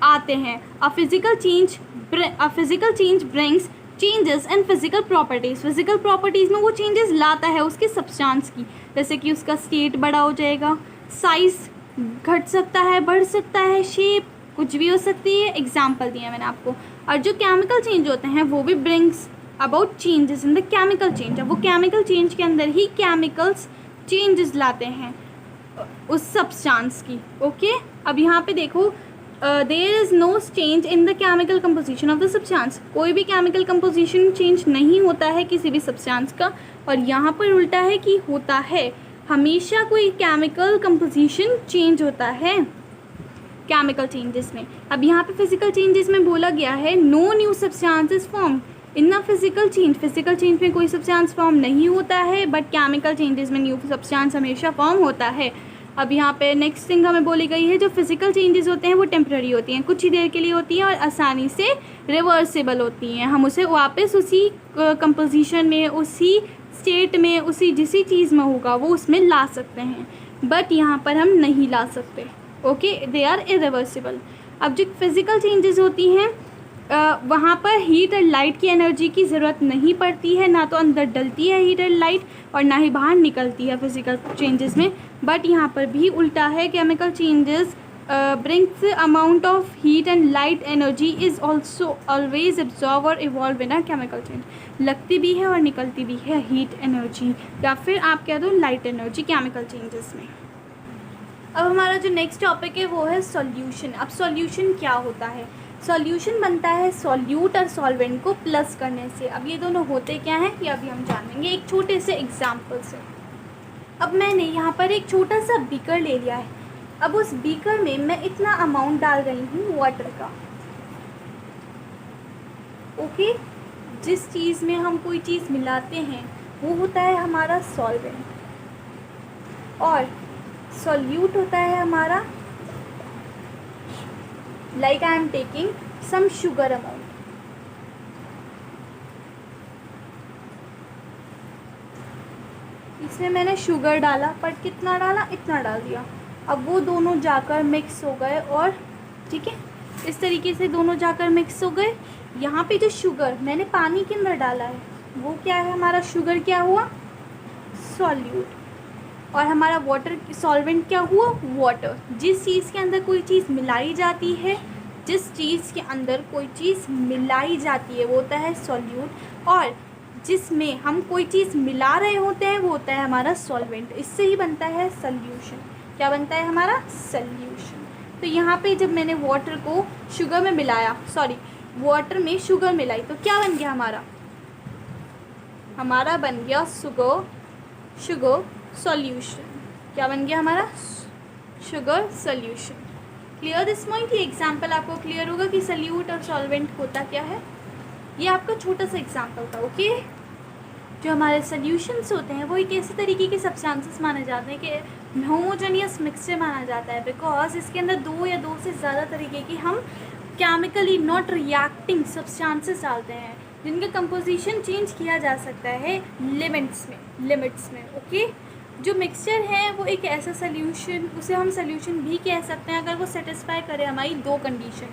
आते हैं. A physical change brings changes in physical properties. Physical properties में वो चेंजेस लाता है उसके सब्सटेंस की, जैसे कि उसका स्टेट बड़ा हो जाएगा, साइज़ घट सकता है, बढ़ सकता है, शेप कुछ भी हो सकती है. एग्जाम्पल दिया मैंने आपको. और जो केमिकल चेंज होते हैं वो भी brings about changes in the chemical change. अब वो केमिकल चेंज के अंदर ही केमिकल्स चेंजेस लाते हैं उस सब्सटेंस की. ओके, अब यहाँ पे देखो, there is no change in the chemical composition of the substance. कोई भी केमिकल कंपोजिशन चेंज नहीं होता है किसी भी सब्सटेंस का. और यहाँ पर उल्टा है कि होता है, हमेशा कोई केमिकल कंपोजिशन चेंज होता है केमिकल चेंजेस में. अब यहाँ पे फिजिकल चेंजेस में बोला गया है no new substances form. In the physical change में कोई सब्सटेंस फॉर्म नहीं होता है, बट केमिकल चेंजेस में न्यू सब्सटेंस हमेशा फॉर्म होता है। अब यहाँ पे नेक्स्ट थिंग हमें बोली गई है, जो फिजिकल चेंजेस होते हैं वो टेम्प्रेरी होती हैं, कुछ ही देर के लिए होती हैं और आसानी से रिवर्सिबल होती हैं। हम उसे वापस उसी कंपोजिशन में, उसी स्टेट में, उसी जिसी चीज़ में होगा वो उसमें ला सकते हैं, बट यहाँ पर हम नहीं ला सकते। Okay, they are irreversible. अब जो फिज़िकल चेंजेस होती हैं वहाँ पर हीट और लाइट की एनर्जी की ज़रूरत नहीं पड़ती है, ना तो अंदर डलती है हीट और लाइट और ना ही बाहर निकलती है फिज़िकल चेंजेस में। बट यहाँ पर भी उल्टा है, chemical changes brings amount of heat and light energy is also always absorb और evolve in a chemical change। लगती भी है और निकलती भी है हीट एनर्जी, या फिर आप कह दो लाइट एनर्जी केमिकल चेंजेस में। अब हमारा जो नेक्स्ट टॉपिक है वो है सॉल्यूशन। अब सॉल्यूशन क्या होता है? सॉल्यूशन बनता है सॉल्यूट और सॉल्वेंट को प्लस करने से। अब ये दोनों होते क्या हैं ये अभी हम जानेंगे एक छोटे से एग्जाम्पल से। अब मैंने यहाँ पर एक छोटा सा बीकर ले लिया है। अब उस बीकर में मैं इतना अमाउंट डाल रही हूँ वाटर का। ओके, जिस चीज़ में हम कोई चीज़ मिलाते हैं वो होता है हमारा सॉल्वेंट, और सॉल्यूट होता है हमारा, like I am taking some sugar amount. इसमें मैंने शुगर डाला, पर कितना डाला? इतना डाल दिया। अब वो दोनों जाकर मिक्स हो गए, और ठीक है इस तरीके से दोनों जाकर मिक्स हो गए। यहाँ पे जो शुगर मैंने पानी के अंदर डाला है वो क्या है? हमारा शुगर क्या हुआ? सॉल्यूट। और हमारा वाटर सॉल्वेंट क्या हुआ? वाटर। जिस चीज़ के अंदर कोई चीज़ मिलाई जाती है, जिस चीज़ के अंदर कोई चीज़ मिलाई जाती है वो होता है सॉल्यूट, और जिसमें हम कोई चीज़ मिला रहे होते हैं वो होता है हमारा सॉल्वेंट। इससे ही बनता है सॉल्यूशन। क्या बनता है? हमारा सॉल्यूशन। तो यहाँ पे जब मैंने वाटर को शुगर में मिलाया, वाटर में शुगर मिलाई, तो क्या बन गया हमारा? हमारा बन गया शुगर सॉल्यूशन। क्या बन गया हमारा? Sugar solution. Clear this point? ये एग्जाम्पल आपको क्लियर होगा कि सॉल्यूट और सॉल्वेंट होता क्या है। ये आपका छोटा सा एग्जाम्पल था। ओके, जो हमारे सॉल्यूशंस होते हैं वो एक ऐसे तरीके के सब्सटेंसेस माने जाते हैं कि होमोजेनियस मिक्सचर माना जाता है, बिकॉज इसके अंदर दो या दो से ज़्यादा तरीके की हम केमिकली नॉट रिएक्टिंग सब्सटेंसेस डालते हैं, जिनका कंपोजिशन चेंज किया जा सकता है लिमिट्स में। ओके, जो मिक्सचर है वो एक ऐसा सॉल्यूशन, उसे हम सॉल्यूशन भी कह सकते हैं अगर वो सेटिस्फाई करे हमारी दो condition.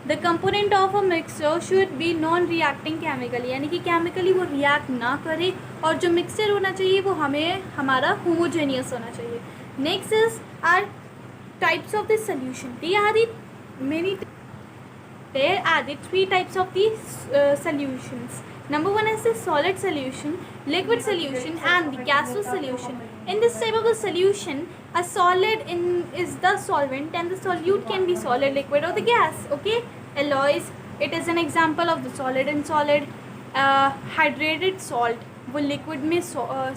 The component of a mixture should be non reacting chemically, यानी कि केमिकली वो रिएक्ट ना करे, और जो मिक्सचर होना चाहिए वो हमारा होमोजेनियस होना चाहिए। Next is our types of this solution. There are the three types of the solutions. Number one is the solid solution, liquid solution, and the gaseous solution. In this type of the solution, a solid is the solvent, and the solute can be solid, liquid, or the gas. Okay, alloys. It is an example of the solid and solid. Hydrated salt, वो liquid में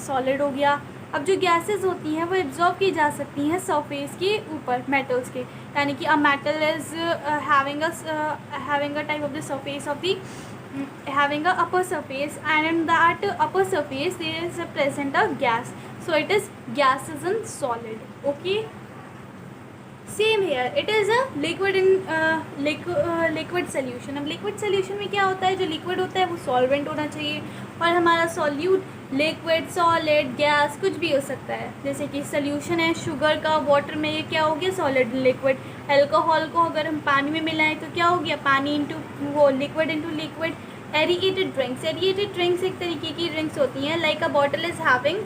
solid हो गया। अब जो gases होती हैं वो absorb की जा सकती हैं सरफेस के ऊपर मेटल्स के, यानी कि a metal is having a type of the surface of the having a upper surface, and in that upper surface there is a present a gas, so it is gases and solid. Okay, same here, it is a liquid in liquid solution. अब liquid solution में क्या होता है? जो liquid होता है वो solvent होना चाहिए, और हमारा सॉल्यूट लिक्विड, सॉलिड, गैस कुछ भी हो सकता है। जैसे कि सोल्यूशन है शुगर का, वाटर में ये क्या हो गया? Solid liquid. अल्कोहल को अगर हम पानी में मिलाएं तो क्या हो गया? पानी इंटू वो liquid into liquid. Aerated drinks, aerated drinks एक तरीके की ड्रिंक्स होती हैं, like a bottle is having,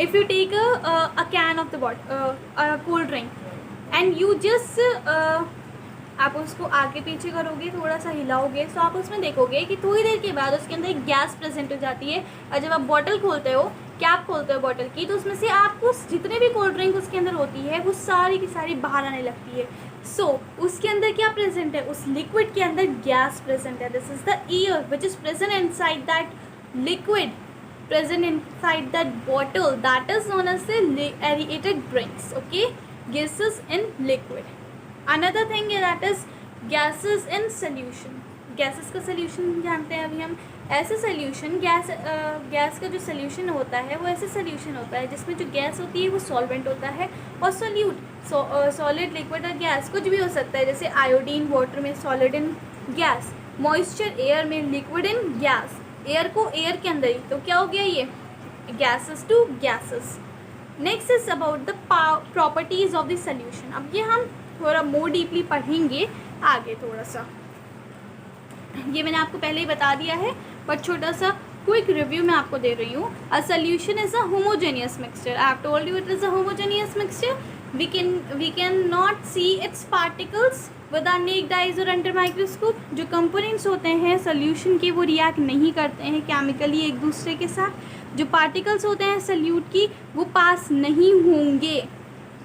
if you take a can of the cold drink and you just आप उसको आगे पीछे करोगे, थोड़ा सा हिलाओगे, तो आप उसमें देखोगे कि थोड़ी देर के बाद उसके अंदर एक गैस प्रेजेंट हो जाती है। और जब आप बॉटल खोलते हो, कैप खोलते हो बॉटल की, तो उसमें से आपको जितने भी कोल्ड ड्रिंक उसके अंदर होती है वो सारी की सारी बाहर आने लगती है। सो उसके अंदर क्या प्रेजेंट है? उस लिक्विड के अंदर गैस प्रेजेंट है। This is the air which is present inside that liquid, present inside that bottle, that is known as the aerated drinks. Okay, gases in liquid. Another thing is that is gases in solution. Gases का solution जानते हैं अभी हम। ऐसे solution gas का जो solution होता है वो ऐसे सोल्यूशन होता है जिसमें जो गैस होती है वो सॉल्वेंट होता है, और सोल्यूट सॉलिड, लिक्विड और गैस कुछ भी हो सकता है, जैसे आयोडीन वाटर में, solid in gas, moisture air में, लिक्विड इन गैस, एयर को एयर के अंदर ही, तो क्या हो गया ये gases to gases. Next is about the properties of the solution. अब ये हम थोड़ा मोर डीपली पढ़ेंगे आगे थोड़ा सा, ये मैंने आपको पहले ही बता दिया है, बट छोटा सा क्विक रिव्यू मैं आपको दे रही हूँ। A solution is a homogeneous mixture. I have told you it is a homogeneous mixture. We can not see its particles with our naked eyes और अंडर माइक्रोस्कोप। जो कंपोनेंट्स होते हैं सोल्यूशन के वो रिएक्ट नहीं करते हैं केमिकली एक दूसरे के साथ। जो पार्टिकल्स होते हैं सोल्यूट की वो पास नहीं होंगे,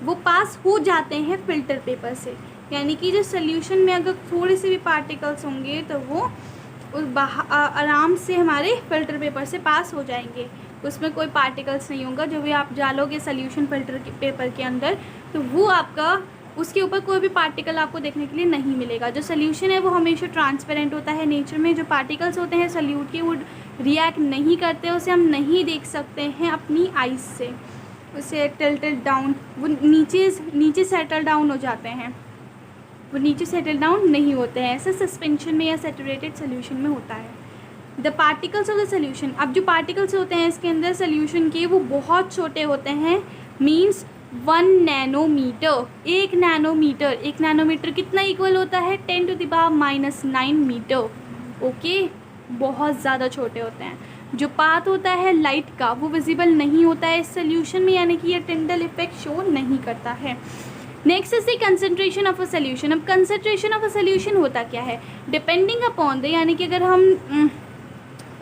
वो पास हो जाते हैं फिल्टर पेपर से, यानी कि जो सोल्यूशन में अगर थोड़े से भी पार्टिकल्स होंगे तो वो आराम से हमारे फिल्टर पेपर से पास हो जाएंगे, उसमें कोई पार्टिकल्स नहीं होगा। जो भी आप डालोगे सोल्यूशन फिल्टर के पेपर के अंदर तो वो आपका उसके ऊपर कोई भी पार्टिकल आपको देखने के लिए नहीं मिलेगा। जो सोल्यूशन है वो हमेशा ट्रांसपेरेंट होता है नेचर में। जो पार्टिकल्स होते हैं सोल्यूट के वो रिएक्ट नहीं करते, उसे हम नहीं देख सकते हैं अपनी आइज से, उसे टिल्टेड डाउन, वो नीचे सेटल डाउन हो जाते हैं, वो नीचे सेटल डाउन नहीं होते हैं। ऐसा सस्पेंशन में या सैचुरेटेड सोल्यूशन में होता है। The particles of the solution, अब जो पार्टिकल्स होते हैं इसके अंदर सोल्यूशन के वो बहुत छोटे होते हैं, मीन्स 1 नैनोमीटर। 1 नैनोमीटर, 1 नैनोमीटर कितना इक्वल होता है 10⁻⁹ मीटर। ओके, बहुत ज़्यादा छोटे होते हैं। जो पाथ होता है लाइट का वो विजिबल नहीं होता है इस सोल्यूशन में, यानी कि ये टिंडल इफेक्ट शो नहीं करता है। Next is the concentration of a solution. अब कंसंट्रेशन ऑफ अ सोल्यूशन होता क्या है, डिपेंडिंग अपॉन द, यानी कि अगर हम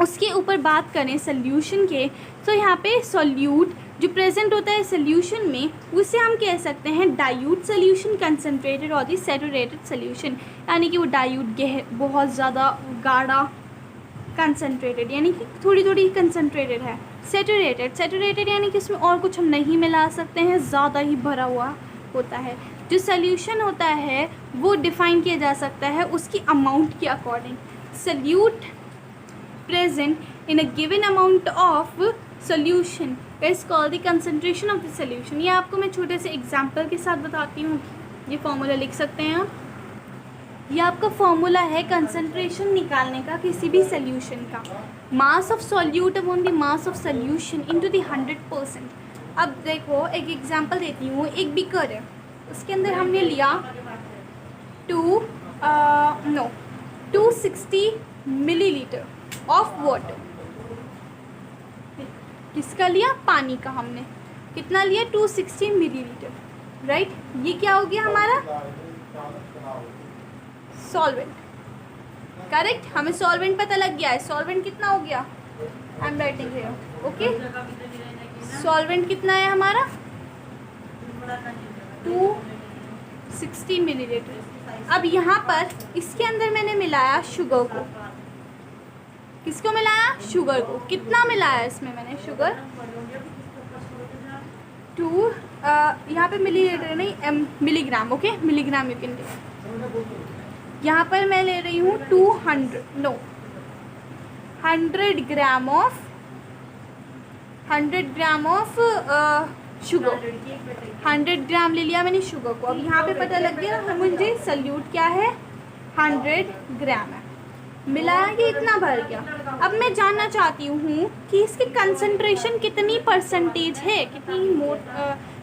उसके ऊपर बात करें सोल्यूशन के, तो यहाँ पे सोल्यूट जो प्रेजेंट होता है सोल्यूशन में उसे हम कह सकते हैं डाइल्यूट सोल्यूशन, कंसंट्रेटेड और दी सैचुरेटेड सोल्यूशन, यानी कि वो डाइल्यूट बहुत ज़्यादा गाढ़ा, कंसंट्रेटेड यानी कि थोड़ी थोड़ी कंसंट्रेटेड है, सैचुरेटेड यानी कि उसमें और कुछ हम नहीं मिला सकते हैं, ज़्यादा ही भरा हुआ होता है। जो सोल्यूशन होता है वो डिफाइन किया जा सकता है उसकी अमाउंट के according. Solute present in a given amount of solution is called the concentration of the solution. ये आपको मैं छोटे से एग्जांपल के साथ बताती हूँ। ये फॉर्मूला लिख सकते हैं आप। ये आपका फॉर्मूला है कंसंट्रेशन निकालने का किसी भी सोल्यूशन का। मास of solute upon the mass of solution into the 100%। अब देखो एक एग्जांपल देती हूँ। एक बीकर है, उसके अंदर हमने लिया 260 मिलीलीटर ऑफ वाटर। किसका लिया, पानी का। हमने कितना लिया 260 मिलीलीटर, राइट। ये क्या हो गया हमारा सॉल्वेंट, करेक्ट। हमें सॉल्वेंट पता लग गया है। सॉल्वेंट कितना हो गया, I am writing here, okay. Solvent कितना है हमारा 260 मिलीलीटर। अब यहाँ पर इसके अंदर मैंने मिलाया शुगर को। किसको मिलाया, शुगर को। कितना मिलाया इसमें मैंने शुगर, 2 यहाँ पे मिलीलीटर नहीं milligram, okay, milligram you can take. यहाँ पर मैं ले रही हूँ 100 ग्राम ऑफ शुगर। 100 ग्राम ले लिया मैंने शुगर को। अब यहाँ पे पता लग गया मुझे सोल्यूट क्या है 100 ग्राम है, मिलाया कि इतना भर गया। अब मैं जानना चाहती हूँ कि इसकी कंसंट्रेशन कितनी परसेंटेज है,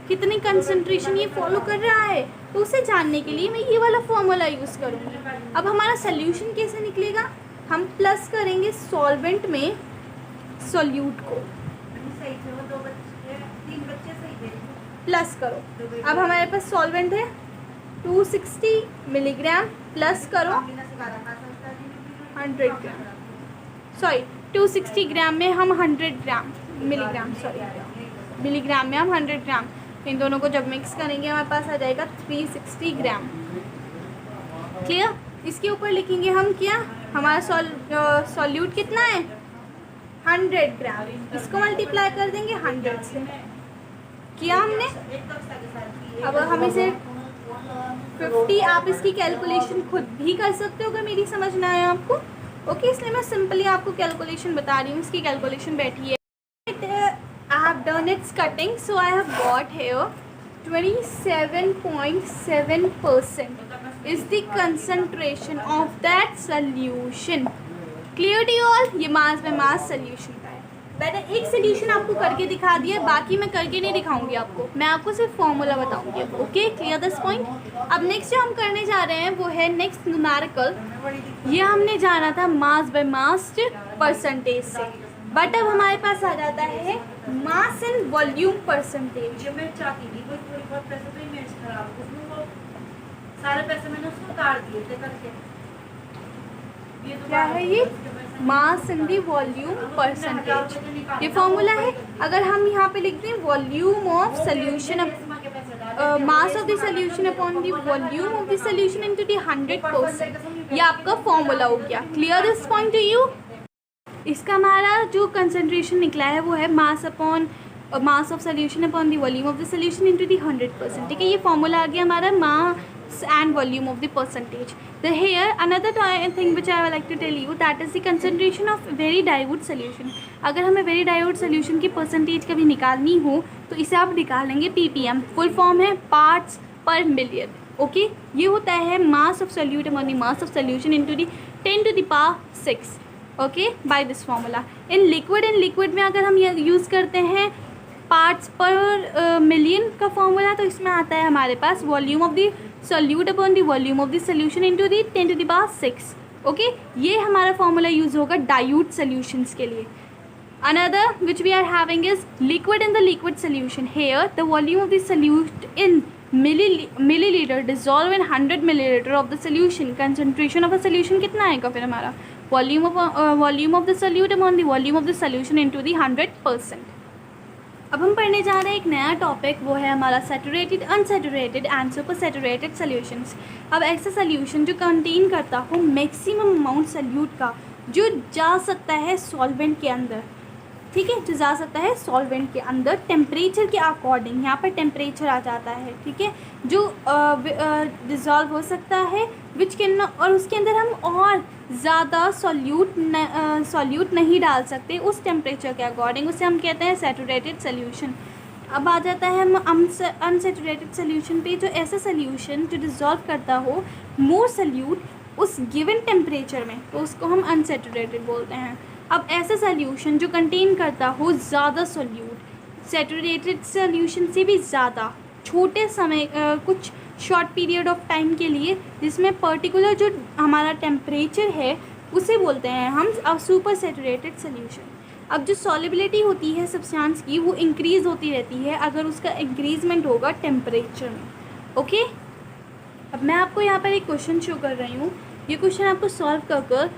कितनी कंसंट्रेशन ये फॉलो कर रहा है, तो उसे जानने के लिए मैं ये वाला फॉर्मूला यूज़ करूँगी। अब हमारा सोल्यूशन कैसे निकलेगा, हम प्लस करेंगे सॉल्वेंट में सोल्यूट को, प्लस करो। अब हमारे पास सॉल्वेंट है 260 मिलीग्राम, प्लस करो 100 ग्राम, सॉरी 260 ग्राम में हम 100 ग्राम मिलीग्राम, सॉरी मिलीग्राम में हम 100 ग्राम, इन दोनों को जब मिक्स करेंगे हमारे पास आ जाएगा 360 ग्राम। क्लियर। इसके ऊपर लिखेंगे हम क्या, हमारा सॉल्यूट कितना है 100 ग्राम, इसको मल्टीप्लाई कर देंगे 100 से, किया हमने। अब हम इसे 50। आप इसकी कैलकुलेशन खुद भी कर सकते हो अगर मेरी समझ ना आए आपको। ओके, इसलिए मैं सिंपली आपको कैलकुलेशन बता रही हूँ। इसकी कैलकुलेशन बैठी है। I have done its cutting, so I have got here 27.7% is the concentration of that solution. Clear to you all? ये मास बाय मास सोल्यूशन का है। मैंने एक सोल्यूशन आपको करके दिखा दिया, बाकी मैं करके नहीं दिखाऊंगी आपको, मैं आपको सिर्फ फॉर्मूला बताऊंगी। Okay, clear this point. अब नेक्स्ट जो हम करने जा रहे हैं वो है नेक्स्ट न्यूमेरिकल। ये हमने जाना था मास बाय मास परसेंटेज से, बट अब हमारे पास आ जाता है मास एंड वॉल्यूम परसेंटेज। मैं चाहती थी कोई थोड़ी बहुत पैसे तो इमेज खराब, उसमें वो सारे पैसे मैंने उसको उतार दिए थे करके। ये तो क्या है ये? मास इन दी वॉल्यूम परसेंटेज, ये फॉर्मूला है। अगर हम यहाँ पे लिखते हैं volume of solution, mass of the solution upon the volume of the solution into the 100%, ये आपका फॉर्मूला हो गया। Clear this point two you? इसका हमारा जो कंसंट्रेशन निकला है वो है mass upon mass of solution upon the volume of the solution into the 100%। ठीक है, ये फॉर्मूला आ गया हमारा mass and volume of the percentage. The here another thing which I like to tell you, that is the concentration of very dilute solution. अगर हमें very dilute solution की percentage कभी निकालनी हो तो इसे आप निकालेंगे ppm। फुल फॉर्म है पार्ट्स पर मिलियन। ओके, ये होता है mass of solute upon the mass of solution into the 10⁻⁶। Okay, by this formula. इन लिक्विड में अगर हम यूज़ करते हैं पार्ट्स पर मिलियन का फॉर्मूला, तो इसमें आता है हमारे पास volume of the solute upon the volume of the solution into the 10⁻⁶। Okay, ये हमारा फॉर्मूला यूज़ होगा डाइल्यूट सोल्यूशंस के लिए। Another which we are having is liquid in the liquid solution. Here the volume of the solute in milliliter dissolve in 100 milliliter of the solution। concentration of a solution कितना आएगा फिर हमारा? Volume of the solute upon the volume of the solution into the 100%। अब हम पढ़ने जा रहे हैं एक नया टॉपिक, वो है हमारा saturated, unsaturated and super saturated solutions. अब ऐसा सोल्यूशन जो कंटेन करता हो मैक्सिमम अमाउंट सोल्यूट का, जो जा सकता है सॉल्वेंट के अंदर। ठीक है, जो जा सकता है सॉल्वेंट के अंदर टेम्परेचर के अकॉर्डिंग, यहाँ पर टेम्परेचर आ जाता है। ठीक है, जो डिज़ोल्व हो सकता है विच कैन, और उसके अंदर हम और ज़्यादा सॉल्यूट नहीं डाल सकते उस टेम्परेचर के अकॉर्डिंग, उसे हम कहते हैं सैचुरेटेड सोल्यूशन। अब आ जाता है हम अनसैचुरेटेड सोल्यूशन पे, जो ऐसा सोल्यूशन जो डिज़ोल्व करता हो मोर सोल्यूट उस गिवन टेम्परेचर में, तो उसको हम अनसैचुरेटेड बोलते हैं। अब ऐसा सोल्यूशन जो कंटेन करता हो ज़्यादा सोल्यूट, सैचुरेटेड सोल्यूशन से भी ज़्यादा, छोटे समय कुछ शॉर्ट पीरियड ऑफ टाइम के लिए, जिसमें पर्टिकुलर जो हमारा टेम्परेचर है उसे बोलते हैं हम सुपर सैचुरेटेड सोल्यूशन। अब जो सॉलिबिलिटी होती है सब्सटेंस की वो इंक्रीज़ होती रहती है अगर उसका इंक्रीजमेंट होगा टेम्परेचर में। ओके, अब मैं आपको यहाँ पर एक क्वेश्चन शो कर रही हूँ। ये क्वेश्चन आपको सॉल्व कर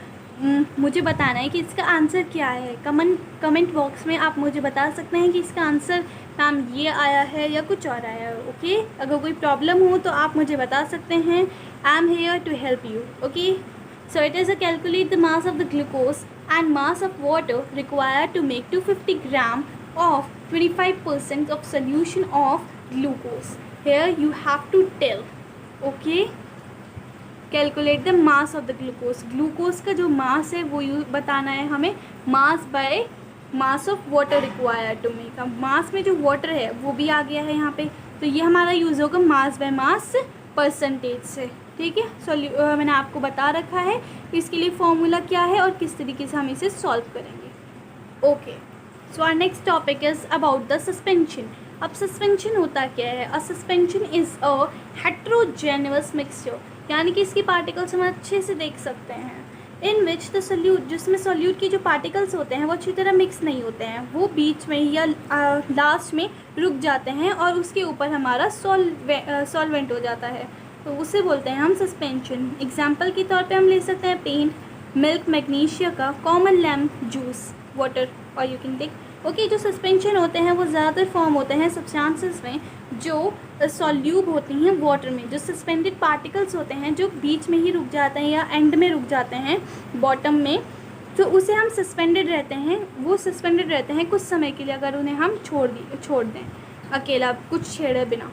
मुझे बताना है कि इसका आंसर क्या है। कमेंट बॉक्स में आप मुझे बता सकते हैं कि इसका आंसर मैम ये आया है या कुछ और आया है। ओके, अगर कोई प्रॉब्लम हो तो आप मुझे बता सकते हैं। I am here to help you. Okay, so it is a calculate the mass of the glucose and mass of water required to make 250 gram of 25% of solution of glucose. Here you have to tell. Okay, calculate the mass of the glucose. Glucose का जो mass है वो बताना है हमें, mass by mass of water required to make. अब mass में जो वाटर है वो भी आ गया है यहाँ पे, तो ये हमारा यूज़ होगा मास बाय मास परसेंटेज से। ठीक है, मैंने आपको बता रखा है इसके लिए फॉर्मूला क्या है और किस तरीके से हम इसे सॉल्व करेंगे। Okay, so our next topic is about the suspension. अब सस्पेंशन होता क्या है? A suspension is a heterogeneous mixture, यानी कि इसकी पार्टिकल्स हम अच्छे से देख सकते हैं। इन विच द सोल्यूट, जिसमें सोल्यूट की जो पार्टिकल्स होते हैं वो अच्छी तरह मिक्स नहीं होते हैं, वो बीच में या लास्ट में रुक जाते हैं और उसके ऊपर हमारा सॉल्वेंट हो जाता है, तो उसे बोलते हैं हम सस्पेंशन। एग्जाम्पल के तौर पे हम ले सकते हैं पेंट, मिल्क, मैग्नीशिया का, कॉमन लैम्प, जूस, वाटर, और यू कैन टेक। ओके, जो सस्पेंशन होते हैं वो ज़्यादातर फॉर्म होते हैं सब्सटेंसेस में जो सॉल्यूब होती हैं वाटर में। जो सस्पेंडेड पार्टिकल्स होते हैं जो बीच में ही रुक जाते हैं या एंड में रुक जाते हैं बॉटम में, तो उसे हम सस्पेंडेड रहते हैं, वो सस्पेंडेड रहते हैं कुछ समय के लिए अगर उन्हें हम छोड़ दें अकेला, कुछ छेड़े बिना।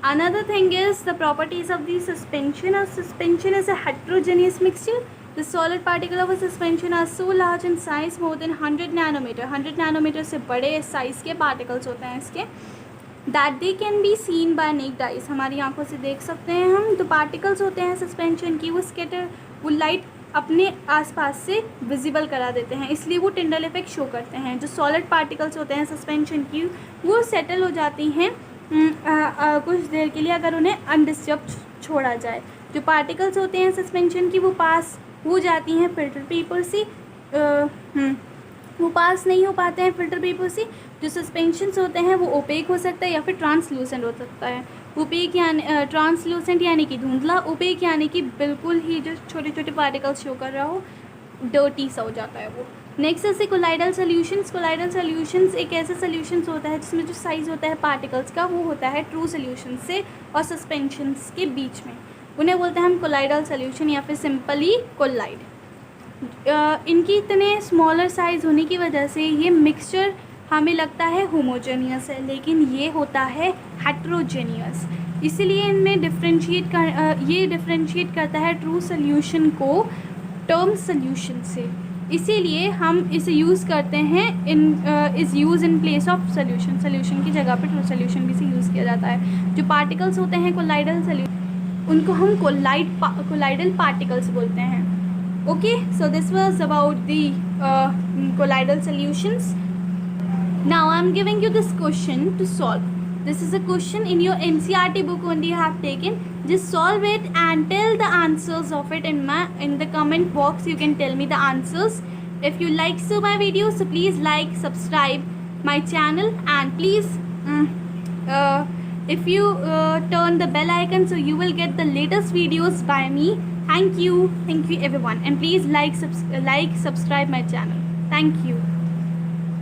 Another thing is the properties of the suspension. A suspension is a heterogeneous mixture. The solid particle of a suspension are so large in size, more than 100 nanometer. 100 nanometer से बड़े size के particles होते हैं इसके. That they can be seen by naked eyes. हमारी आंखों से देख सकते हैं हम. तो particles होते हैं suspension की, वो scatter, वो light अपने आसपास से विजिबल करा देते हैं, इसलिए वो टिंडल इफेक्ट शो करते हैं. जो सॉलिड पार्टिकल्स होते हैं सस्पेंशन की, वो सेटल हो जाती हैं कुछ देर के लिए अगर उन्हें अनडिस्टर्ब छोड़ा जाए. जो पार्टिकल्स होते हैं सस्पेंशन की, वो पास हो जाती हैं फिल्टर पेपर से, वो पास नहीं हो पाते हैं फिल्टर पेपर से. जो सस्पेंशंस होते हैं वो ओपेक हो सकता है या फिर ट्रांसलूसेंट हो सकता है. ओपेक यानी ट्रांसलूसेंट यानी कि धुंधला, ओपेक यानी कि बिल्कुल ही जो छोटे छोटे पार्टिकल्स शो कर रहा हो, डर्टी सा हो जाता है वो. नेक्स्ट है कोलाइडल सॉल्यूशंस. कोलाइडल सॉल्यूशंस एक ऐसा सॉल्यूशंस होता है जिसमें जो साइज़ होता है पार्टिकल्स का वो होता है ट्रू सॉल्यूशन से और सस्पेंशंस के बीच में. उन्हें बोलते हैं हम कोलाइडल सॉल्यूशन या फिर सिंपली कोलाइड. इनकी इतने स्मॉलर साइज़ होने की वजह से ये मिक्सचर हमें लगता है होमोजेनियस है, लेकिन ये होता है हेट्रोजेनियस. इसीलिए इनमें डिफ्रेंशिएट करता है ट्रू सॉल्यूशन को टर्म सॉल्यूशन से. इसीलिए हम इसे यूज़ करते हैं is use in place of solution. Solution की जगह पे ट्रू सॉल्यूशन भी से यूज़ किया जाता है. जो पार्टिकल्स होते हैं कोलाइडल सॉल्यूशन, उनको हम कोलाइडल पार्टिकल्स बोलते हैं. Okay, so this was about the colloidal solutions. Now I am giving you this question to solve. This is a question in your NCERT book only you have taken. Just solve it and tell the answers of it in the comment box. You can tell me the answers. If you like my video, so please like, subscribe my channel, and please if you turn the bell icon, so you will get the latest videos by me. Thank you everyone, and please like, subscribe my channel. Thank you.